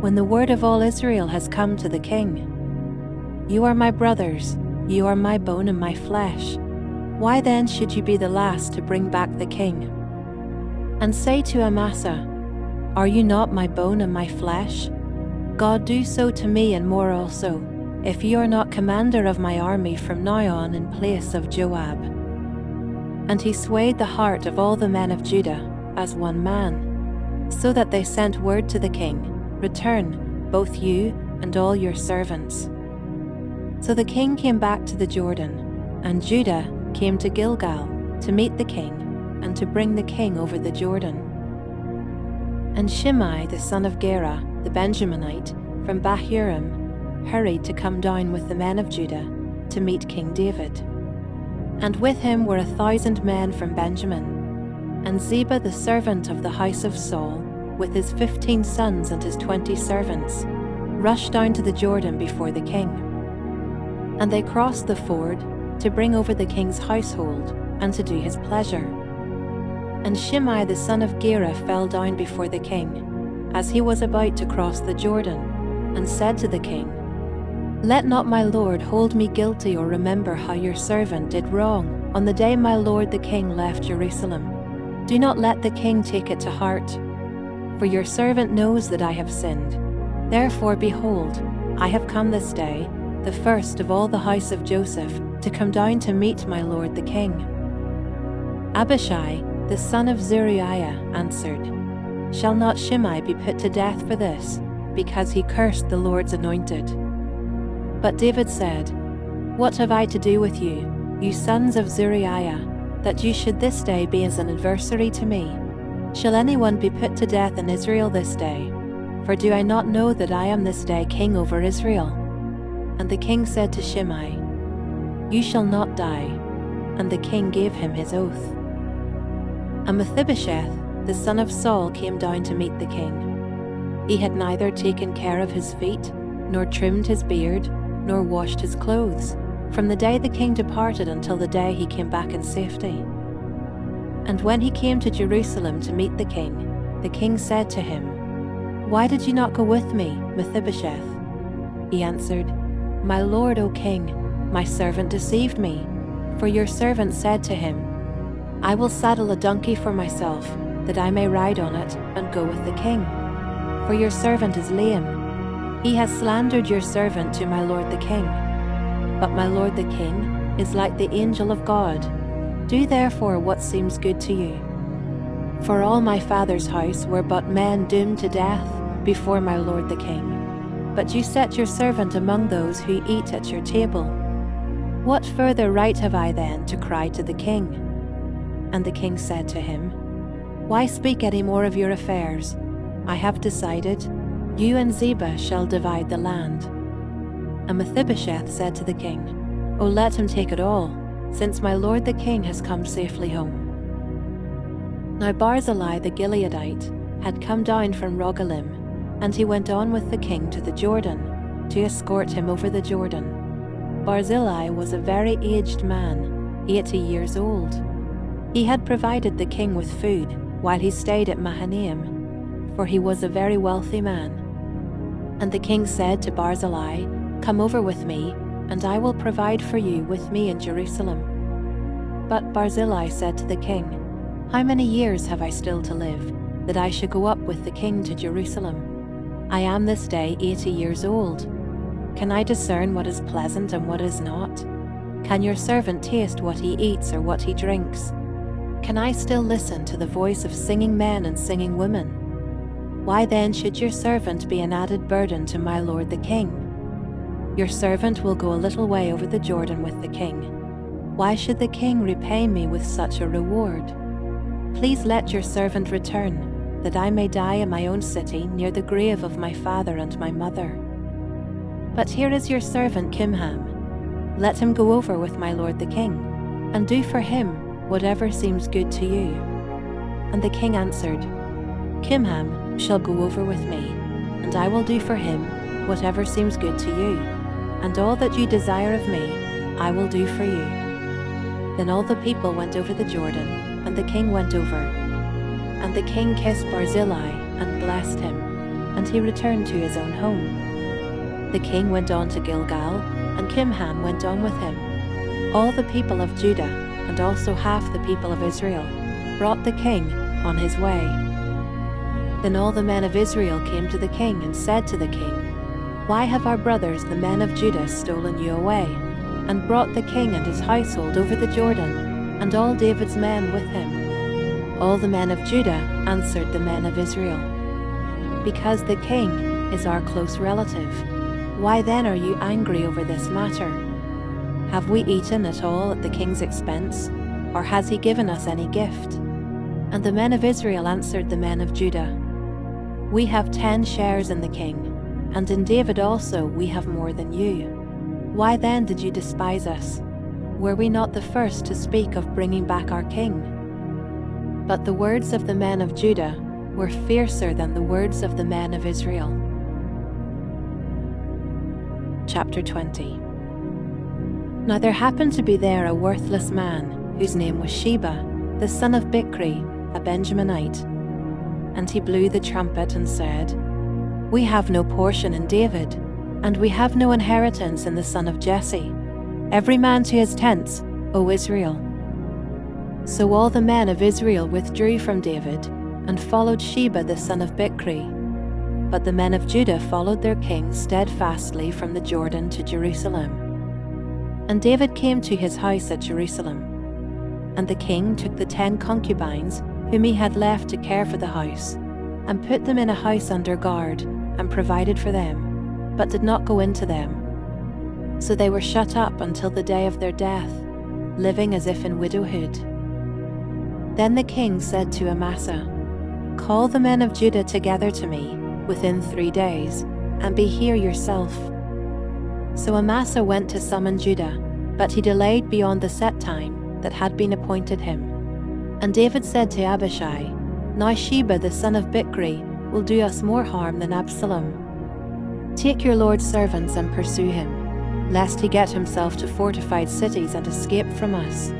when the word of all Israel has come to the king? You are my brothers, you are my bone and my flesh. Why then should you be the last to bring back the king? And say to Amasa, are you not my bone and my flesh? God, do so to me and more also, if you are not commander of my army from now on in place of Joab." And he swayed the heart of all the men of Judah as one man, so that they sent word to the king, "Return, both you and all your servants." So the king came back to the Jordan, and Judah came to Gilgal to meet the king and to bring the king over the Jordan. And Shimei the son of Gera, the Benjaminite, from Bahurim, hurried to come down with the men of Judah to meet King David. And with him were 1,000 men from Benjamin, and Ziba the servant of the house of Saul, with his 15 sons and his 20 servants, rushed down to the Jordan before the king. And they crossed the ford to bring over the king's household and to do his pleasure. And Shimei the son of Gera fell down before the king, as he was about to cross the Jordan, and said to the king, "Let not my lord hold me guilty or remember how your servant did wrong on the day my lord the king left Jerusalem. Do not let the king take it to heart. For your servant knows that I have sinned. Therefore, behold, I have come this day, the first of all the house of Joseph, to come down to meet my lord the king." Abishai, the son of Zeruiah, answered, "Shall not Shimei be put to death for this, because he cursed the Lord's anointed?" But David said, "What have I to do with you, you sons of Zeruiah? that you should this day be as an adversary to me? Shall anyone be put to death in Israel this day? For do I not know that I am this day king over Israel? And the king said to Shimei, You shall not die. And the king gave him his oath. And Mephibosheth, the son of Saul, came down to meet the king. He had neither taken care of his feet, nor trimmed his beard, nor washed his clothes, from the day the king departed until the day he came back in safety. And when he came to Jerusalem to meet the king said to him, Why did you not go with me, Mephibosheth? He answered, My lord, O king, my servant deceived me, for your servant said to him, I will saddle a donkey for myself, that I may ride on it and go with the king. For your servant is lame. He has slandered your servant to my lord the king. But my lord the king is like the angel of God. Do therefore what seems good to you. For all my father's house were but men doomed to death before my lord the king. But you set your servant among those who eat at your table. What further right have I then to cry to the king? And the king said to him, Why speak any more of your affairs? I have decided, you and Ziba shall divide the land. And Mephibosheth said to the king, O let him take it all, since my lord the king has come safely home. Now Barzillai the Gileadite had come down from Rogelim, and he went on with the king to the Jordan, to escort him over the Jordan. Barzillai was a very aged man, 80 years old. He had provided the king with food while he stayed at Mahanaim, for he was a very wealthy man. And the king said to Barzillai, Come over with me, and I will provide for you with me in Jerusalem. But Barzillai said to the king, How many years have I still to live, that I should go up with the king to Jerusalem? I am this day 80 years old. Can I discern what is pleasant and what is not? Can your servant taste what he eats or what he drinks? Can I still listen to the voice of singing men and singing women? Why then should your servant be an added burden to my lord the king? Your servant will go a little way over the Jordan with the king. Why should the king repay me with such a reward? Please let your servant return, that I may die in my own city near the grave of my father and my mother. But here is your servant Kimham. Let him go over with my lord the king, and do for him whatever seems good to you. And the king answered, Kimham shall go over with me, and I will do for him whatever seems good to you, and all that you desire of me I will do for you. Then all the people went over the Jordan, and the king went over. And the king kissed Barzillai and blessed him, and he returned to his own home. The king went on to Gilgal, and Kimham went on with him. All the people of Judah, and also half the people of Israel, brought the king on his way. Then all the men of Israel came to the king and said to the king, Why have our brothers the men of Judah stolen you away, and brought the king and his household over the Jordan, and all David's men with him? All the men of Judah answered the men of Israel, Because the king is our close relative. Why then are you angry over this matter? Have we eaten at all at the king's expense, or has he given us any gift? And the men of Israel answered the men of Judah, We have 10 shares in the king, and in David also we have more than you. Why then did you despise us? Were we not the first to speak of bringing back our king? But the words of the men of Judah were fiercer than the words of the men of Israel. Chapter 20. Now there happened to be there a worthless man, whose name was Sheba, the son of Bichri, a Benjaminite. And he blew the trumpet and said, We have no portion in David, and we have no inheritance in the son of Jesse. Every man to his tents, O Israel. So all the men of Israel withdrew from David, and followed Sheba the son of Bichri. But the men of Judah followed their king steadfastly from the Jordan to Jerusalem. And David came to his house at Jerusalem. And the king took the 10 concubines whom he had left to care for the house, and put them in a house under guard, and provided for them, but did not go into them. So they were shut up until the day of their death, living as if in widowhood. Then the king said to Amasa, "Call the men of Judah together to me within 3 days, and be here yourself." So Amasa went to summon Judah, but he delayed beyond the set time that had been appointed him. And David said to Abishai, "Now Sheba the son of Bichri will do us more harm than Absalom. Take your lord's servants and pursue him, lest he get himself to fortified cities and escape from us."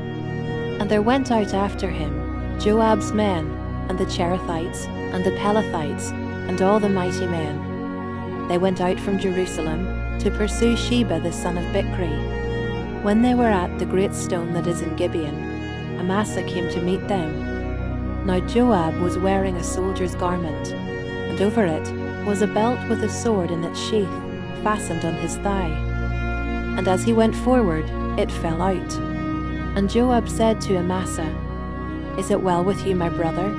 And there went out after him Joab's men, and the Cherethites, and the Pelethites, and all the mighty men. They went out from Jerusalem to pursue Sheba the son of Bichri. When they were at the great stone that is in Gibeon, Amasa came to meet them. Now Joab was wearing a soldier's garment, and over it was a belt with a sword in its sheath fastened on his thigh. And as he went forward, it fell out. And Joab said to Amasa, "Is it well with you, my brother?"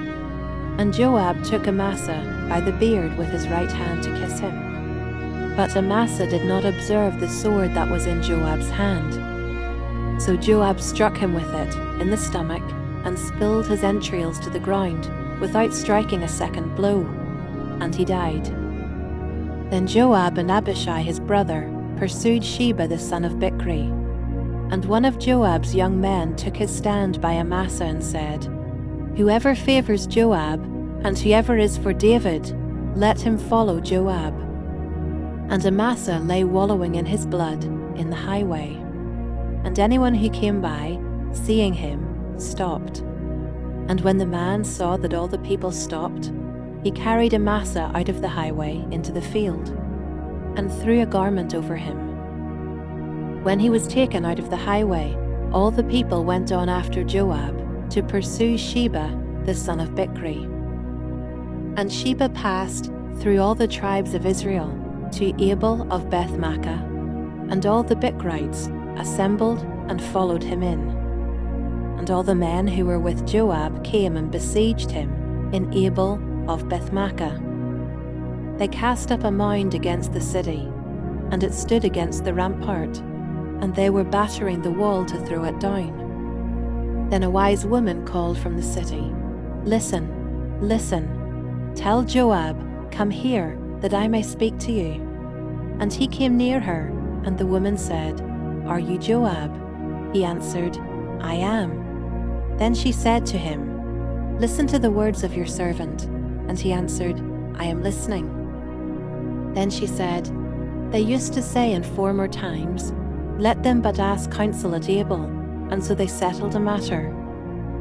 And Joab took Amasa by the beard with his right hand to kiss him. But Amasa did not observe the sword that was in Joab's hand. So Joab struck him with it in the stomach, and spilled his entrails to the ground without striking a second blow, and he died. Then Joab and Abishai his brother pursued Sheba the son of Bichri. And one of Joab's young men took his stand by Amasa and said, "Whoever favors Joab, and whoever is for David, let him follow Joab." And Amasa lay wallowing in his blood in the highway. And anyone who came by, seeing him, stopped. And when the man saw that all the people stopped, he carried Amasa out of the highway into the field, and threw a garment over him. When he was taken out of the highway, all the people went on after Joab to pursue Sheba the son of Bichri. And Sheba passed through all the tribes of Israel to Abel of Beth-makkah, and all the Bichrites assembled and followed him in. And all the men who were with Joab came and besieged him in Abel of Beth-makkah. They cast up a mound against the city, and it stood against the rampart, and they were battering the wall to throw it down. Then a wise woman called from the city, "Listen, listen, tell Joab, come here, that I may speak to you." And he came near her, and the woman said, "Are you Joab?" He answered, "I am." Then she said to him, "Listen to the words of your servant." And he answered, "I am listening." Then she said, "They used to say in former times, 'Let them but ask counsel at Abel,' and so they settled a matter.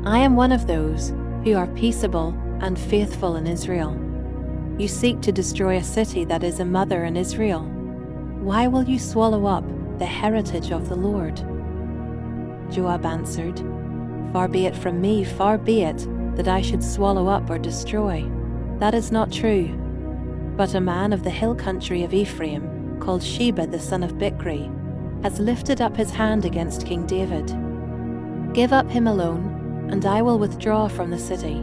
I am one of those who are peaceable and faithful in Israel. You seek to destroy a city that is a mother in Israel. Why will you swallow up the heritage of the Lord?" Joab answered, "Far be it from me, far be it, that I should swallow up or destroy. That is not true. But a man of the hill country of Ephraim, called Sheba the son of Bichri, has lifted up his hand against King David. Give up him alone, and I will withdraw from the city."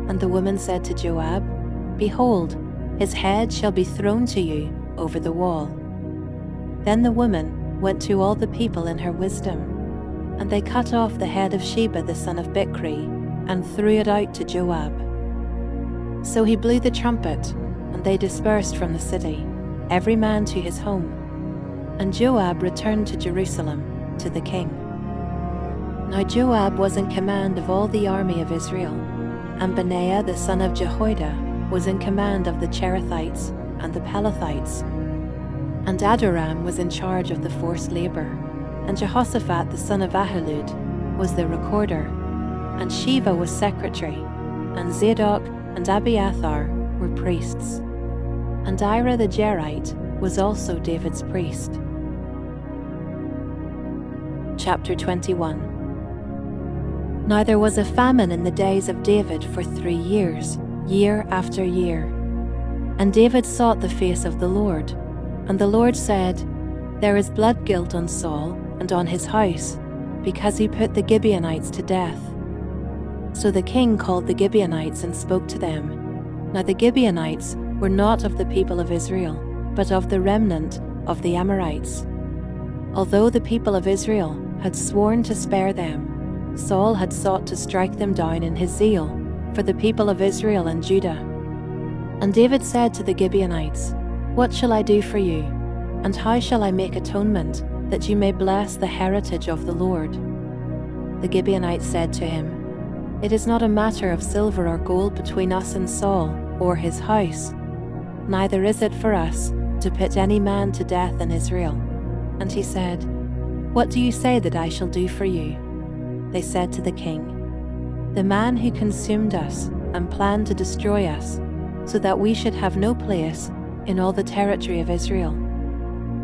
And the woman said to Joab, "Behold, his head shall be thrown to you over the wall." Then the woman went to all the people in her wisdom, and they cut off the head of Sheba the son of Bichri, and threw it out to Joab. So he blew the trumpet, and they dispersed from the city, every man to his home. And Joab returned to Jerusalem, to the king. Now Joab was in command of all the army of Israel, and Benaiah the son of Jehoiada was in command of the Cherethites and the Pelethites. And Adoram was in charge of the forced labor, and Jehoshaphat the son of Ahilud was the recorder, and Sheva was secretary, and Zadok and Abiathar were priests. And Ira the Jerite was also David's priest. Chapter 21. Now there was a famine in the days of David for 3 years, year after year. And David sought the face of the Lord. And the Lord said, "There is blood guilt on Saul and on his house, because he put the Gibeonites to death." So the king called the Gibeonites and spoke to them. Now the Gibeonites were not of the people of Israel, but of the remnant of the Amorites. Although the people of Israel had sworn to spare them, Saul had sought to strike them down in his zeal for the people of Israel and Judah. And David said to the Gibeonites, "What shall I do for you? And how shall I make atonement, that you may bless the heritage of the Lord?" The Gibeonites said to him, "It is not a matter of silver or gold between us and Saul, or his house. Neither is it for us to put any man to death in Israel." And he said, "What do you say that I shall do for you?" They said to the king, "The man who consumed us and planned to destroy us, so that we should have no place in all the territory of Israel.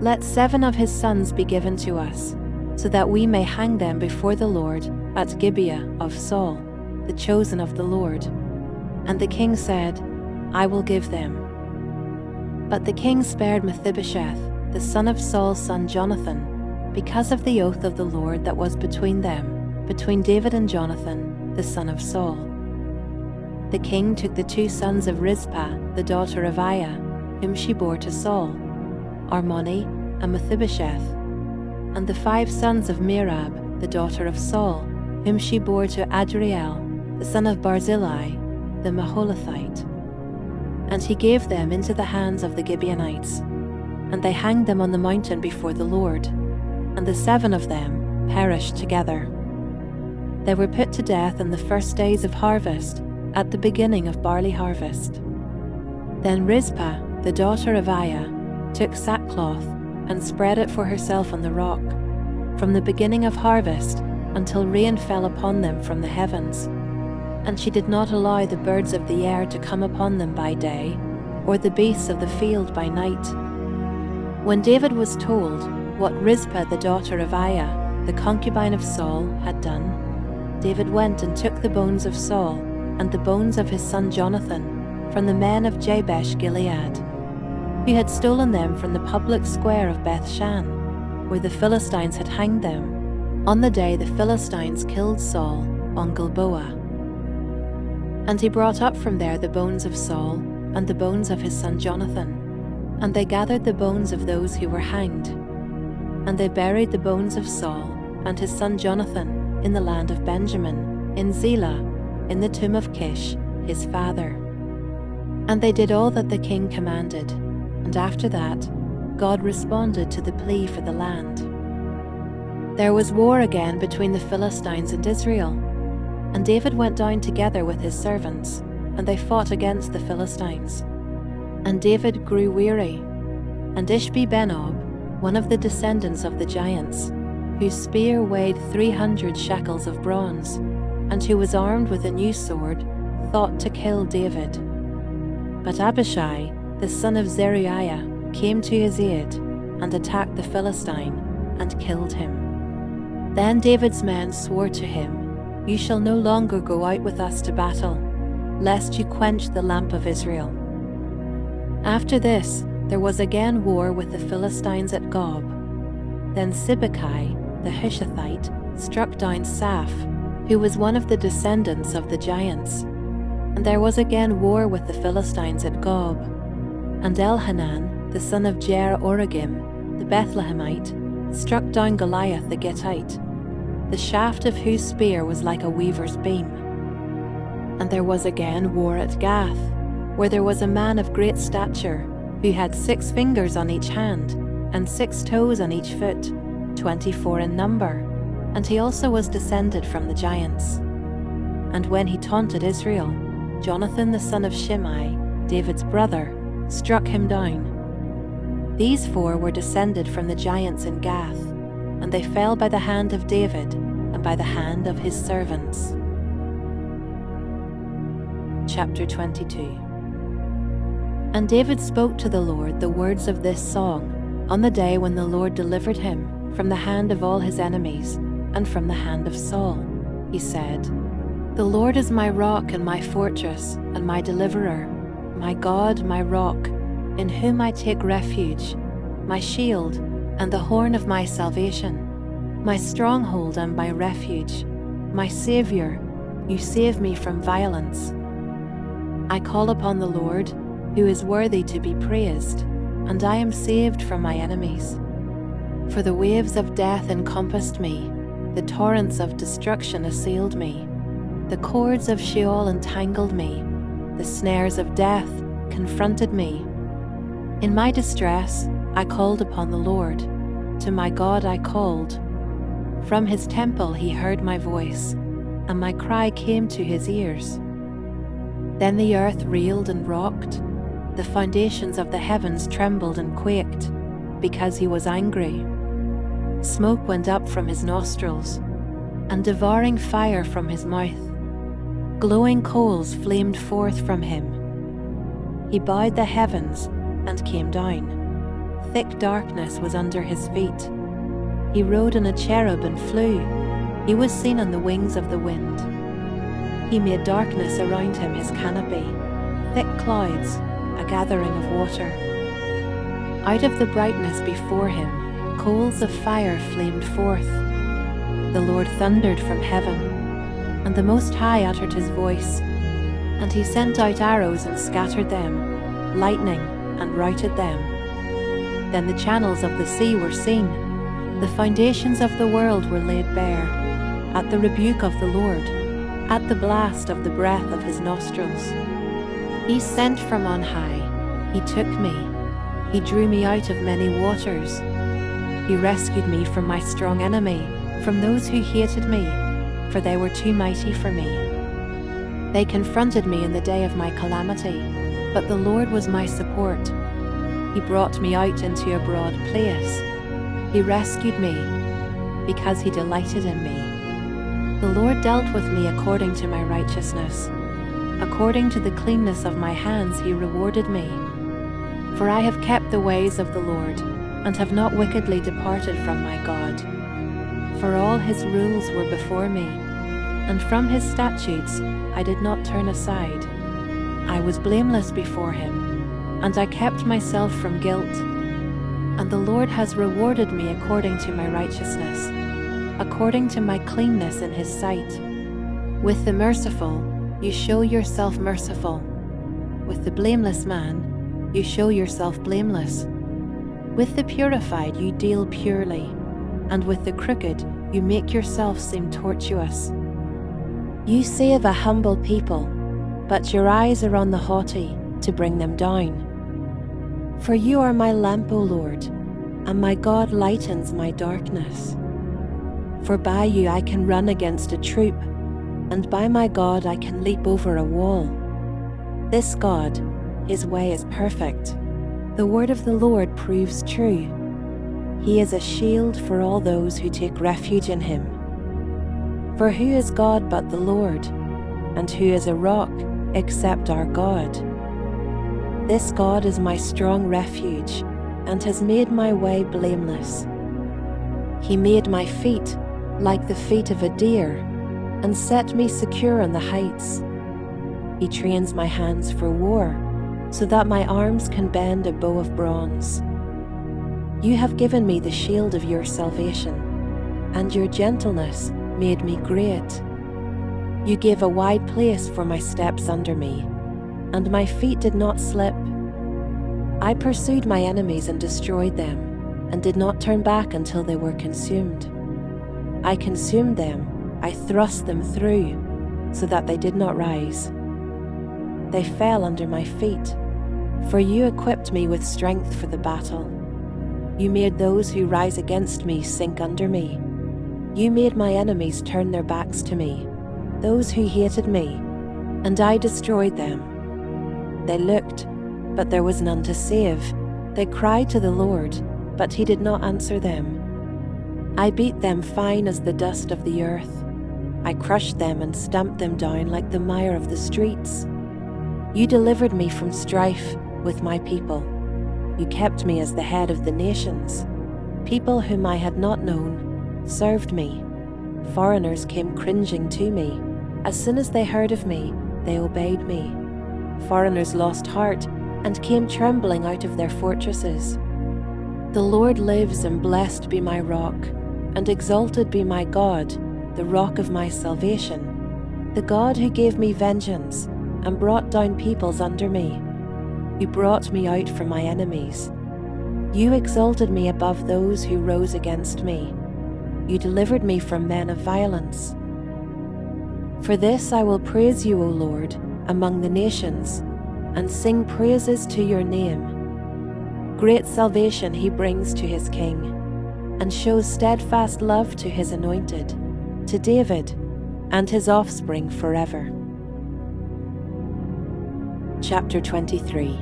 Let 7 of his sons be given to us, so that we may hang them before the Lord at Gibeah of Saul, the chosen of the Lord." And the king said, "I will give them." But the king spared Mephibosheth, the son of Saul's son Jonathan, because of the oath of the Lord that was between them, between David and Jonathan, the son of Saul. The king took the 2 sons of Rizpah, the daughter of Aiah, whom she bore to Saul, Armoni and Mephibosheth, and the 5 sons of Merab, the daughter of Saul, whom she bore to Adriel, the son of Barzillai, the Maholathite. And he gave them into the hands of the Gibeonites, and they hanged them on the mountain before the Lord, and the 7 of them perished together. They were put to death in the first days of harvest, at the beginning of barley harvest. Then Rizpah, the daughter of Aiah, took sackcloth and spread it for herself on the rock, from the beginning of harvest until rain fell upon them from the heavens. And she did not allow the birds of the air to come upon them by day, or the beasts of the field by night. When David was told what Rizpah the daughter of Aiah, the concubine of Saul, had done, David went and took the bones of Saul and the bones of his son Jonathan from the men of Jabesh Gilead, who had stolen them from the public square of Bethshan, where the Philistines had hanged them, on the day the Philistines killed Saul on Gilboa. And he brought up from there the bones of Saul and the bones of his son Jonathan, and they gathered the bones of those who were hanged. And they buried the bones of Saul and his son Jonathan in the land of Benjamin, in Zelah, in the tomb of Kish, his father. And they did all that the king commanded, and after that, God responded to the plea for the land. There was war again between the Philistines and Israel, and David went down together with his servants, and they fought against the Philistines. And David grew weary, and Ishbi-Benob, one of the descendants of the giants, whose spear weighed 300 shekels of bronze, and who was armed with a new sword, thought to kill David. But Abishai, the son of Zeruiah, came to his aid, and attacked the Philistine, and killed him. Then David's men swore to him, "You shall no longer go out with us to battle, lest you quench the lamp of Israel." After this, there was again war with the Philistines at Gob. Then Sibbecai, the Hushathite, struck down Saph, who was one of the descendants of the giants. And there was again war with the Philistines at Gob. And Elhanan, the son of Jer-Oragim, the Bethlehemite, struck down Goliath the Gittite, the shaft of whose spear was like a weaver's beam. And there was again war at Gath, where there was a man of great stature, who had 6 fingers on each hand, and 6 toes on each foot, 24 in number, and he also was descended from the giants. And when he taunted Israel, Jonathan the son of Shimei, David's brother, struck him down. These 4 were descended from the giants in Gath, and they fell by the hand of David and by the hand of his servants. Chapter 22. And David spoke to the Lord the words of this song on the day when the Lord delivered him from the hand of all his enemies and from the hand of Saul. He said, "The Lord is my rock and my fortress and my deliverer, my God, my rock, in whom I take refuge, my shield and the horn of my salvation, my stronghold and my refuge, my Saviour, you save me from violence. I call upon the Lord, who is worthy to be praised, and I am saved from my enemies. For the waves of death encompassed me, The torrents of destruction assailed me. The cords of Sheol entangled me. The snares of death confronted me. In my distress, I called upon the Lord. To my God I called. From his temple he heard my voice, and my cry came to his ears. Then the earth reeled and rocked. The foundations of the heavens trembled and quaked, because he was angry. Smoke went up from his nostrils, and devouring fire from his mouth. Glowing coals flamed forth from him. He bowed the heavens and came down. Thick darkness was under his feet. He rode on a cherub and flew. He was seen on the wings of the wind. He made darkness around him his canopy, thick clouds, a gathering of water. Out of the brightness before him, coals of fire flamed forth. The Lord thundered from heaven, and the Most High uttered his voice, and he sent out arrows and scattered them, lightning and routed them. Then the channels of the sea were seen. The foundations of the world were laid bare, at the rebuke of the Lord, at the blast of the breath of his nostrils. He sent from on high, he took me, he drew me out of many waters. He rescued me from my strong enemy, from those who hated me, for they were too mighty for me. They confronted me in the day of my calamity, but the Lord was my support. He brought me out into a broad place. He rescued me, because he delighted in me. The Lord dealt with me according to my righteousness. According to the cleanness of my hands he rewarded me. For I have kept the ways of the Lord, and have not wickedly departed from my God. For all his rules were before me, and from his statutes I did not turn aside. I was blameless before him, and I kept myself from guilt. And the Lord has rewarded me according to my righteousness, according to my cleanness in his sight. With the merciful, you show yourself merciful. With the blameless man, you show yourself blameless. With the purified, you deal purely, and with the crooked, you make yourself seem tortuous. You save a humble people, but your eyes are on the haughty, to bring them down. For you are my lamp, O Lord, and my God lightens my darkness. For by you I can run against a troop, and by my God I can leap over a wall. This God, his way is perfect. The word of the Lord proves true. He is a shield for all those who take refuge in him. For who is God but the Lord? And who is a rock except our God? This God is my strong refuge, and has made my way blameless. He made my feet like the feet of a deer, and set me secure on the heights. He trains my hands for war, so that my arms can bend a bow of bronze. You have given me the shield of your salvation, and your gentleness made me great. You gave a wide place for my steps under me, and my feet did not slip. I pursued my enemies and destroyed them, and did not turn back until they were consumed. I consumed them, I thrust them through, so that they did not rise. They fell under my feet, for you equipped me with strength for the battle. You made those who rise against me sink under me. You made my enemies turn their backs to me, those who hated me, and I destroyed them. They looked, but there was none to save. They cried to the Lord, but he did not answer them. I beat them fine as the dust of the earth. I crushed them and stamped them down like the mire of the streets. You delivered me from strife with my people. You kept me as the head of the nations. People whom I had not known served me. Foreigners came cringing to me. As soon as they heard of me, they obeyed me. Foreigners lost heart and came trembling out of their fortresses. The Lord lives, and blessed be my rock, and exalted be my God, the rock of my salvation, the God who gave me vengeance and brought down peoples under me. You brought me out from my enemies. You exalted me above those who rose against me. You delivered me from men of violence. For this I will praise you, O Lord, among the nations, and sing praises to your name. Great salvation he brings to his king, and shows steadfast love to his anointed, to David and his offspring forever. Chapter 23.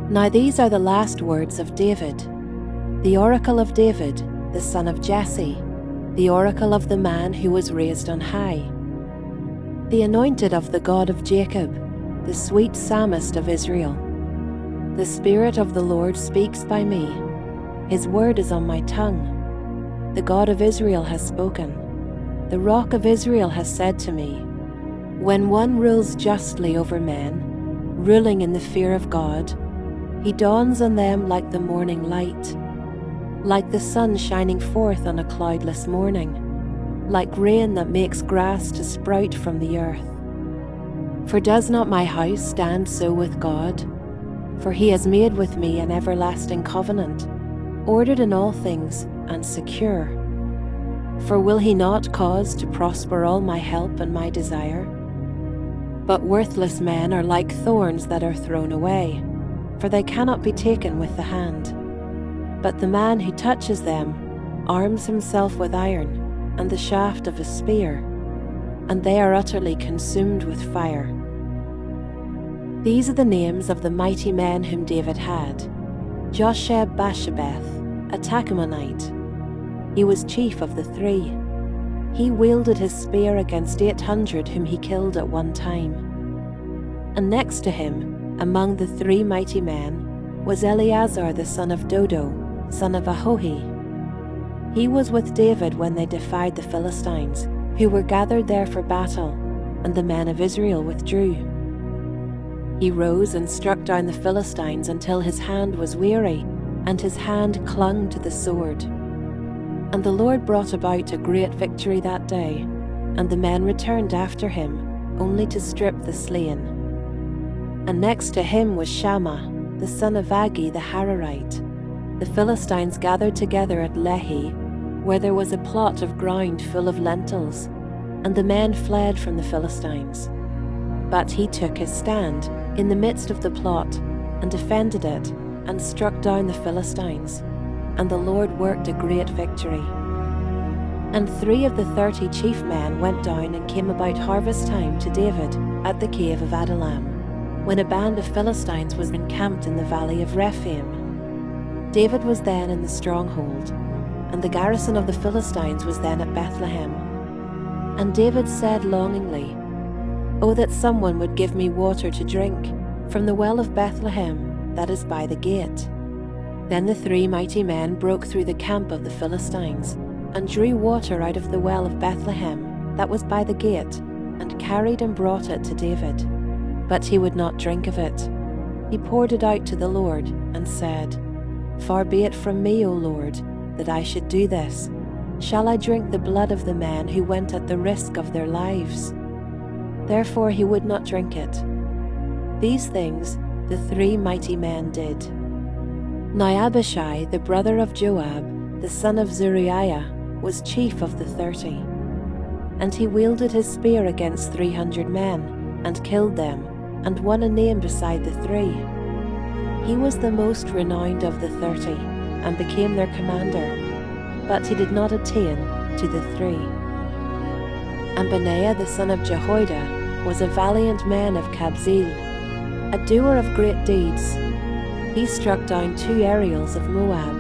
Now these are the last words of David, the oracle of David, the son of Jesse, the oracle of the man who was raised on high, the anointed of the God of Jacob, the sweet psalmist of Israel. The Spirit of the Lord speaks by me. His word is on my tongue. The God of Israel has spoken. The Rock of Israel has said to me, when one rules justly over men, ruling in the fear of God, he dawns on them like the morning light, like the sun shining forth on a cloudless morning, like rain that makes grass to sprout from the earth. For does not my house stand so with God? For he has made with me an everlasting covenant, ordered in all things and secure. For will he not cause to prosper all my help and my desire? But worthless men are like thorns that are thrown away, for they cannot be taken with the hand. But the man who touches them arms himself with iron and the shaft of a spear, and they are utterly consumed with fire. These are the names of the mighty men whom David had: Josheb-Basshebeth, a Tachemonite. He was chief of the three. He wielded his spear against 800 whom he killed at one time. And next to him, among the three mighty men, was Eleazar the son of Dodo, son of Ahohi. He was with David when they defied the Philistines, who were gathered there for battle, and the men of Israel withdrew. He rose and struck down the Philistines until his hand was weary, and his hand clung to the sword. And the Lord brought about a great victory that day, and the men returned after him, only to strip the slain. And next to him was Shammah, the son of Agi the Hararite. The Philistines gathered together at Lehi, where there was a plot of ground full of lentils, and the men fled from the Philistines. But he took his stand in the midst of the plot, and defended it, and struck down the Philistines, and the Lord worked a great victory. And 3 of the 30 chief men went down and came about harvest time to David at the cave of Adullam, when a band of Philistines was encamped in the valley of Rephaim. David was then in the stronghold, and the garrison of the Philistines was then at Bethlehem. And David said longingly, "Oh, that someone would give me water to drink from the well of Bethlehem that is by the gate." Then the 3 mighty men broke through the camp of the Philistines, and drew water out of the well of Bethlehem that was by the gate, and carried and brought it to David. But he would not drink of it. He poured it out to the Lord, and said, "Far be it from me, O Lord, that I should do this. Shall I drink the blood of the men who went at the risk of their lives?" Therefore he would not drink it. These things the 3 mighty men did. Now Abishai, the brother of Joab, the son of Zeruiah, was chief of the 30. And he wielded his spear against 300 men, and killed them, and won a name beside the 3. He was the most renowned of the 30, and became their commander, but he did not attain to the 3. And Benaiah the son of Jehoiada was a valiant man of Kabzeel, a doer of great deeds. He struck down 2 Ariels of Moab.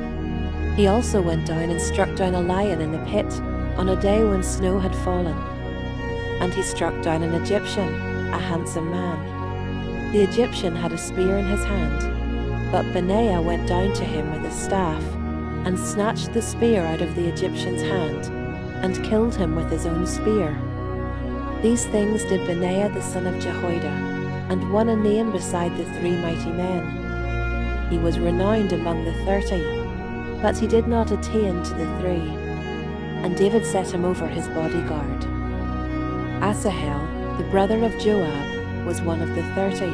He also went down and struck down a lion in a pit on a day when snow had fallen. And he struck down an Egyptian, a handsome man. The Egyptian had a spear in his hand, but Benaiah went down to him with a staff, and snatched the spear out of the Egyptian's hand, and killed him with his own spear. These things did Benaiah the son of Jehoiada, and won a name beside the 3 mighty men. He was renowned among the 30, but he did not attain to the 3. And David set him over his bodyguard. Asahel, the brother of Joab, was one of the 30.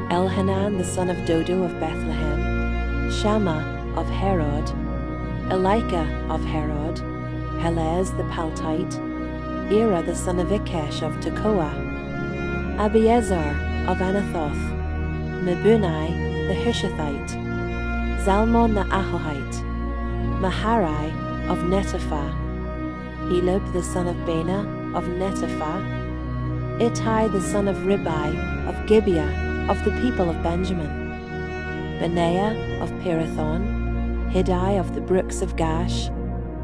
Elhanan the son of Dodo of Bethlehem, Shammah of Herod, Elika of Herod, Helez the Paltite, Ira the son of Ikesh of Tekoa, Abiezer of Anathoth, Mebunai the Hushathite, Zalmon the Ahohite, Maharai of Netopha, Helib the son of Bena of Netopha, Ittai the son of Ribai of Gibeah of the people of Benjamin, Benaiah of Pirathon, Hiddai of the brooks of Gash,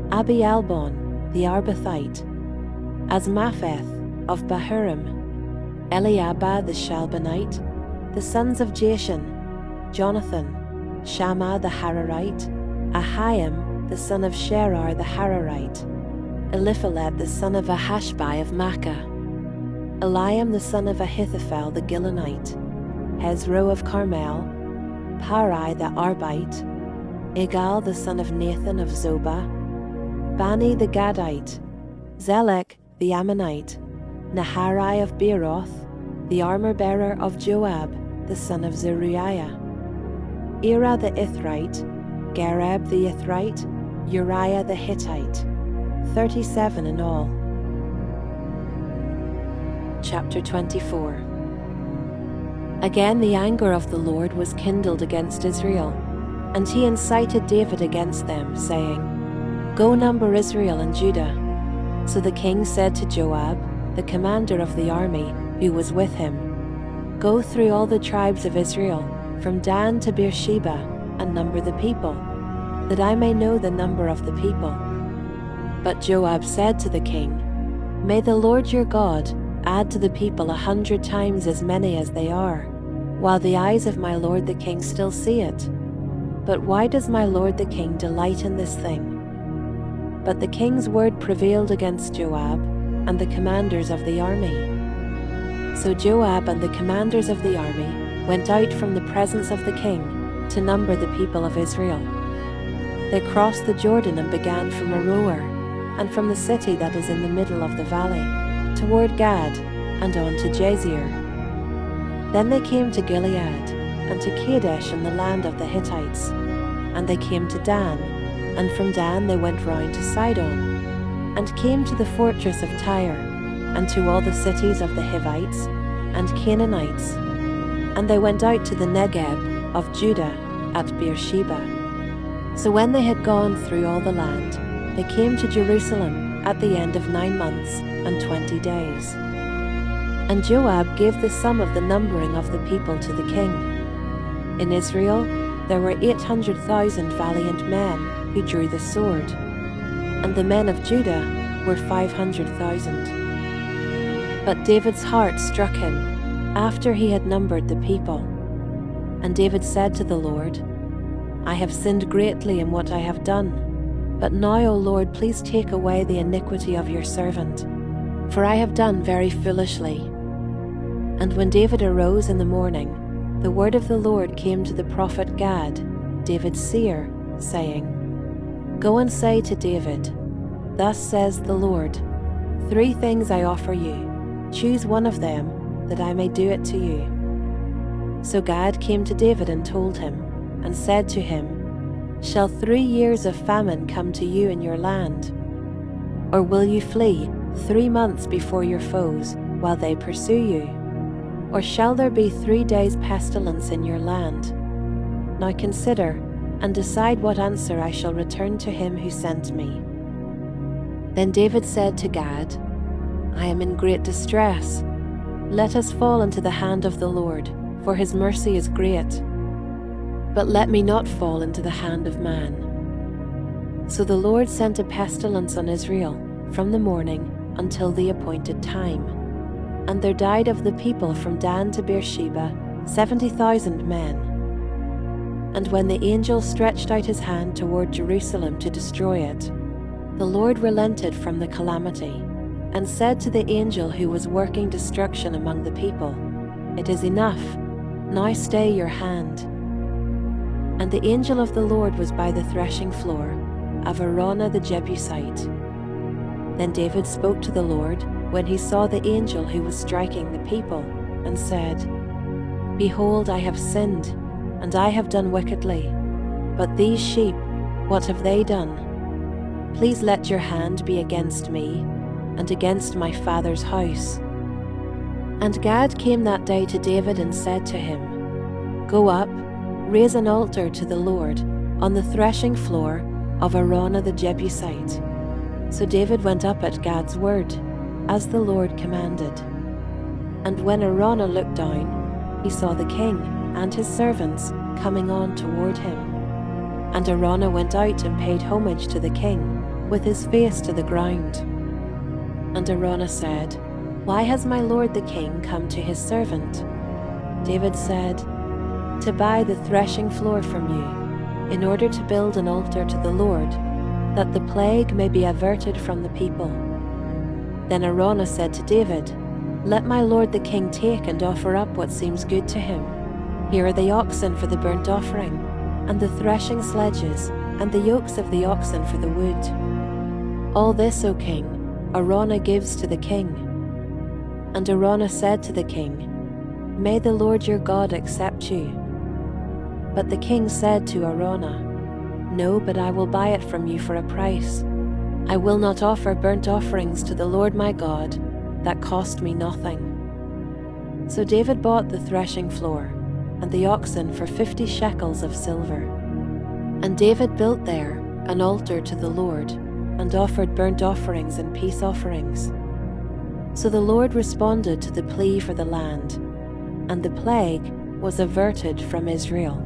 Abialbon the Arbathite, Asmapheth of Bahurim, Eliabah the Shalbanite, the sons of Jashan, Jonathan, Shammah the Hararite, Ahiam the son of Sherar the Hararite, Eliphalet the son of Ahashbai of Makkah, Eliam the son of Ahithophel the Gilonite, Hezro of Carmel, Parai the Arbite, Igal the son of Nathan of Zobah, Bani the Gadite, Zelek the Ammonite, Naharai of Beeroth, the armor-bearer of Joab, the son of Zeruiah, Ira the Ithrite, Gareb the Ithrite, Uriah the Hittite, 37 in all. Chapter 24. Again the anger of the Lord was kindled against Israel, and he incited David against them, saying, Go number Israel and Judah. So the king said to Joab, the commander of the army, who was with him, Go through all the tribes of Israel, from Dan to Beersheba, and number the people, that I may know the number of the people. But Joab said to the king, May the Lord your God add to the people 100 times as many as they are, while the eyes of my lord the king still see it. But why does my lord the king delight in this thing? But the king's word prevailed against Joab and the commanders of the army. So Joab and the commanders of the army went out from the presence of the king to number the people of Israel. They crossed the Jordan and began from Aroer, and from the city that is in the middle of the valley, toward Gad, and on to Jazer. Then they came to Gilead, and to Kadesh in the land of the Hittites. And they came to Dan, and from Dan they went round to Sidon, and came to the fortress of Tyre, and to all the cities of the Hivites and Canaanites. And they went out to the Negeb of Judah at Beersheba. So when they had gone through all the land, they came to Jerusalem at the end of 9 months and 20 days. And Joab gave the sum of the numbering of the people to the king. In Israel there were 800,000 valiant men who drew the sword, and the men of Judah were 500,000. But David's heart struck him after he had numbered the people. And David said to the Lord, I have sinned greatly in what I have done. But now, O Lord, please take away the iniquity of your servant, for I have done very foolishly. And when David arose in the morning, the word of the Lord came to the prophet Gad, David's seer, saying, Go and say to David, Thus says the Lord, 3 things I offer you. Choose one of them, that I may do it to you. So Gad came to David and told him, and said to him, Shall 3 years of famine come to you in your land? Or will you flee 3 months before your foes, while they pursue you? Or shall there be 3 days' pestilence in your land? Now consider, and decide what answer I shall return to him who sent me. Then David said to Gad, I am in great distress. Let us fall into the hand of the Lord, for his mercy is great. But let me not fall into the hand of man. So the Lord sent a pestilence on Israel from the morning until the appointed time. And there died of the people from Dan to Beersheba 70,000 men. And when the angel stretched out his hand toward Jerusalem to destroy it, the Lord relented from the calamity, and said to the angel who was working destruction among the people, It is enough, now stay your hand. And the angel of the Lord was by the threshing floor of Araunah the Jebusite. Then David spoke to the Lord when he saw the angel who was striking the people, and said, Behold, I have sinned, and I have done wickedly. But these sheep, What have they done? Please let your hand be against me and against my father's house." And Gad came that day to David and said to him, "Go up, raise an altar to the Lord on the threshing floor of Araunah the Jebusite." So David went up at Gad's word, as the Lord commanded. And when Araunah looked down, he saw the king and his servants coming on toward him. And Araunah went out and paid homage to the king, with his face to the ground. And Araunah said, "Why has my lord the king come to his servant?" David said, "To buy the threshing floor from you, in order to build an altar to the Lord, that the plague may be averted from the people." Then Araunah said to David, "Let my lord the king take and offer up what seems good to him. Here are the oxen for the burnt offering, and the threshing sledges, and the yokes of the oxen for the wood. All this, O king, Araunah gives to the king." And Araunah said to the king, "May the Lord your God accept you." But the king said to Araunah, "No, but I will buy it from you for a price. I will not offer burnt offerings to the Lord my God that cost me nothing." So David bought the threshing floor and the oxen for 50 shekels of silver. And David built there an altar to the Lord and offered burnt offerings and peace offerings. So the Lord responded to the plea for the land, and the plague was averted from Israel.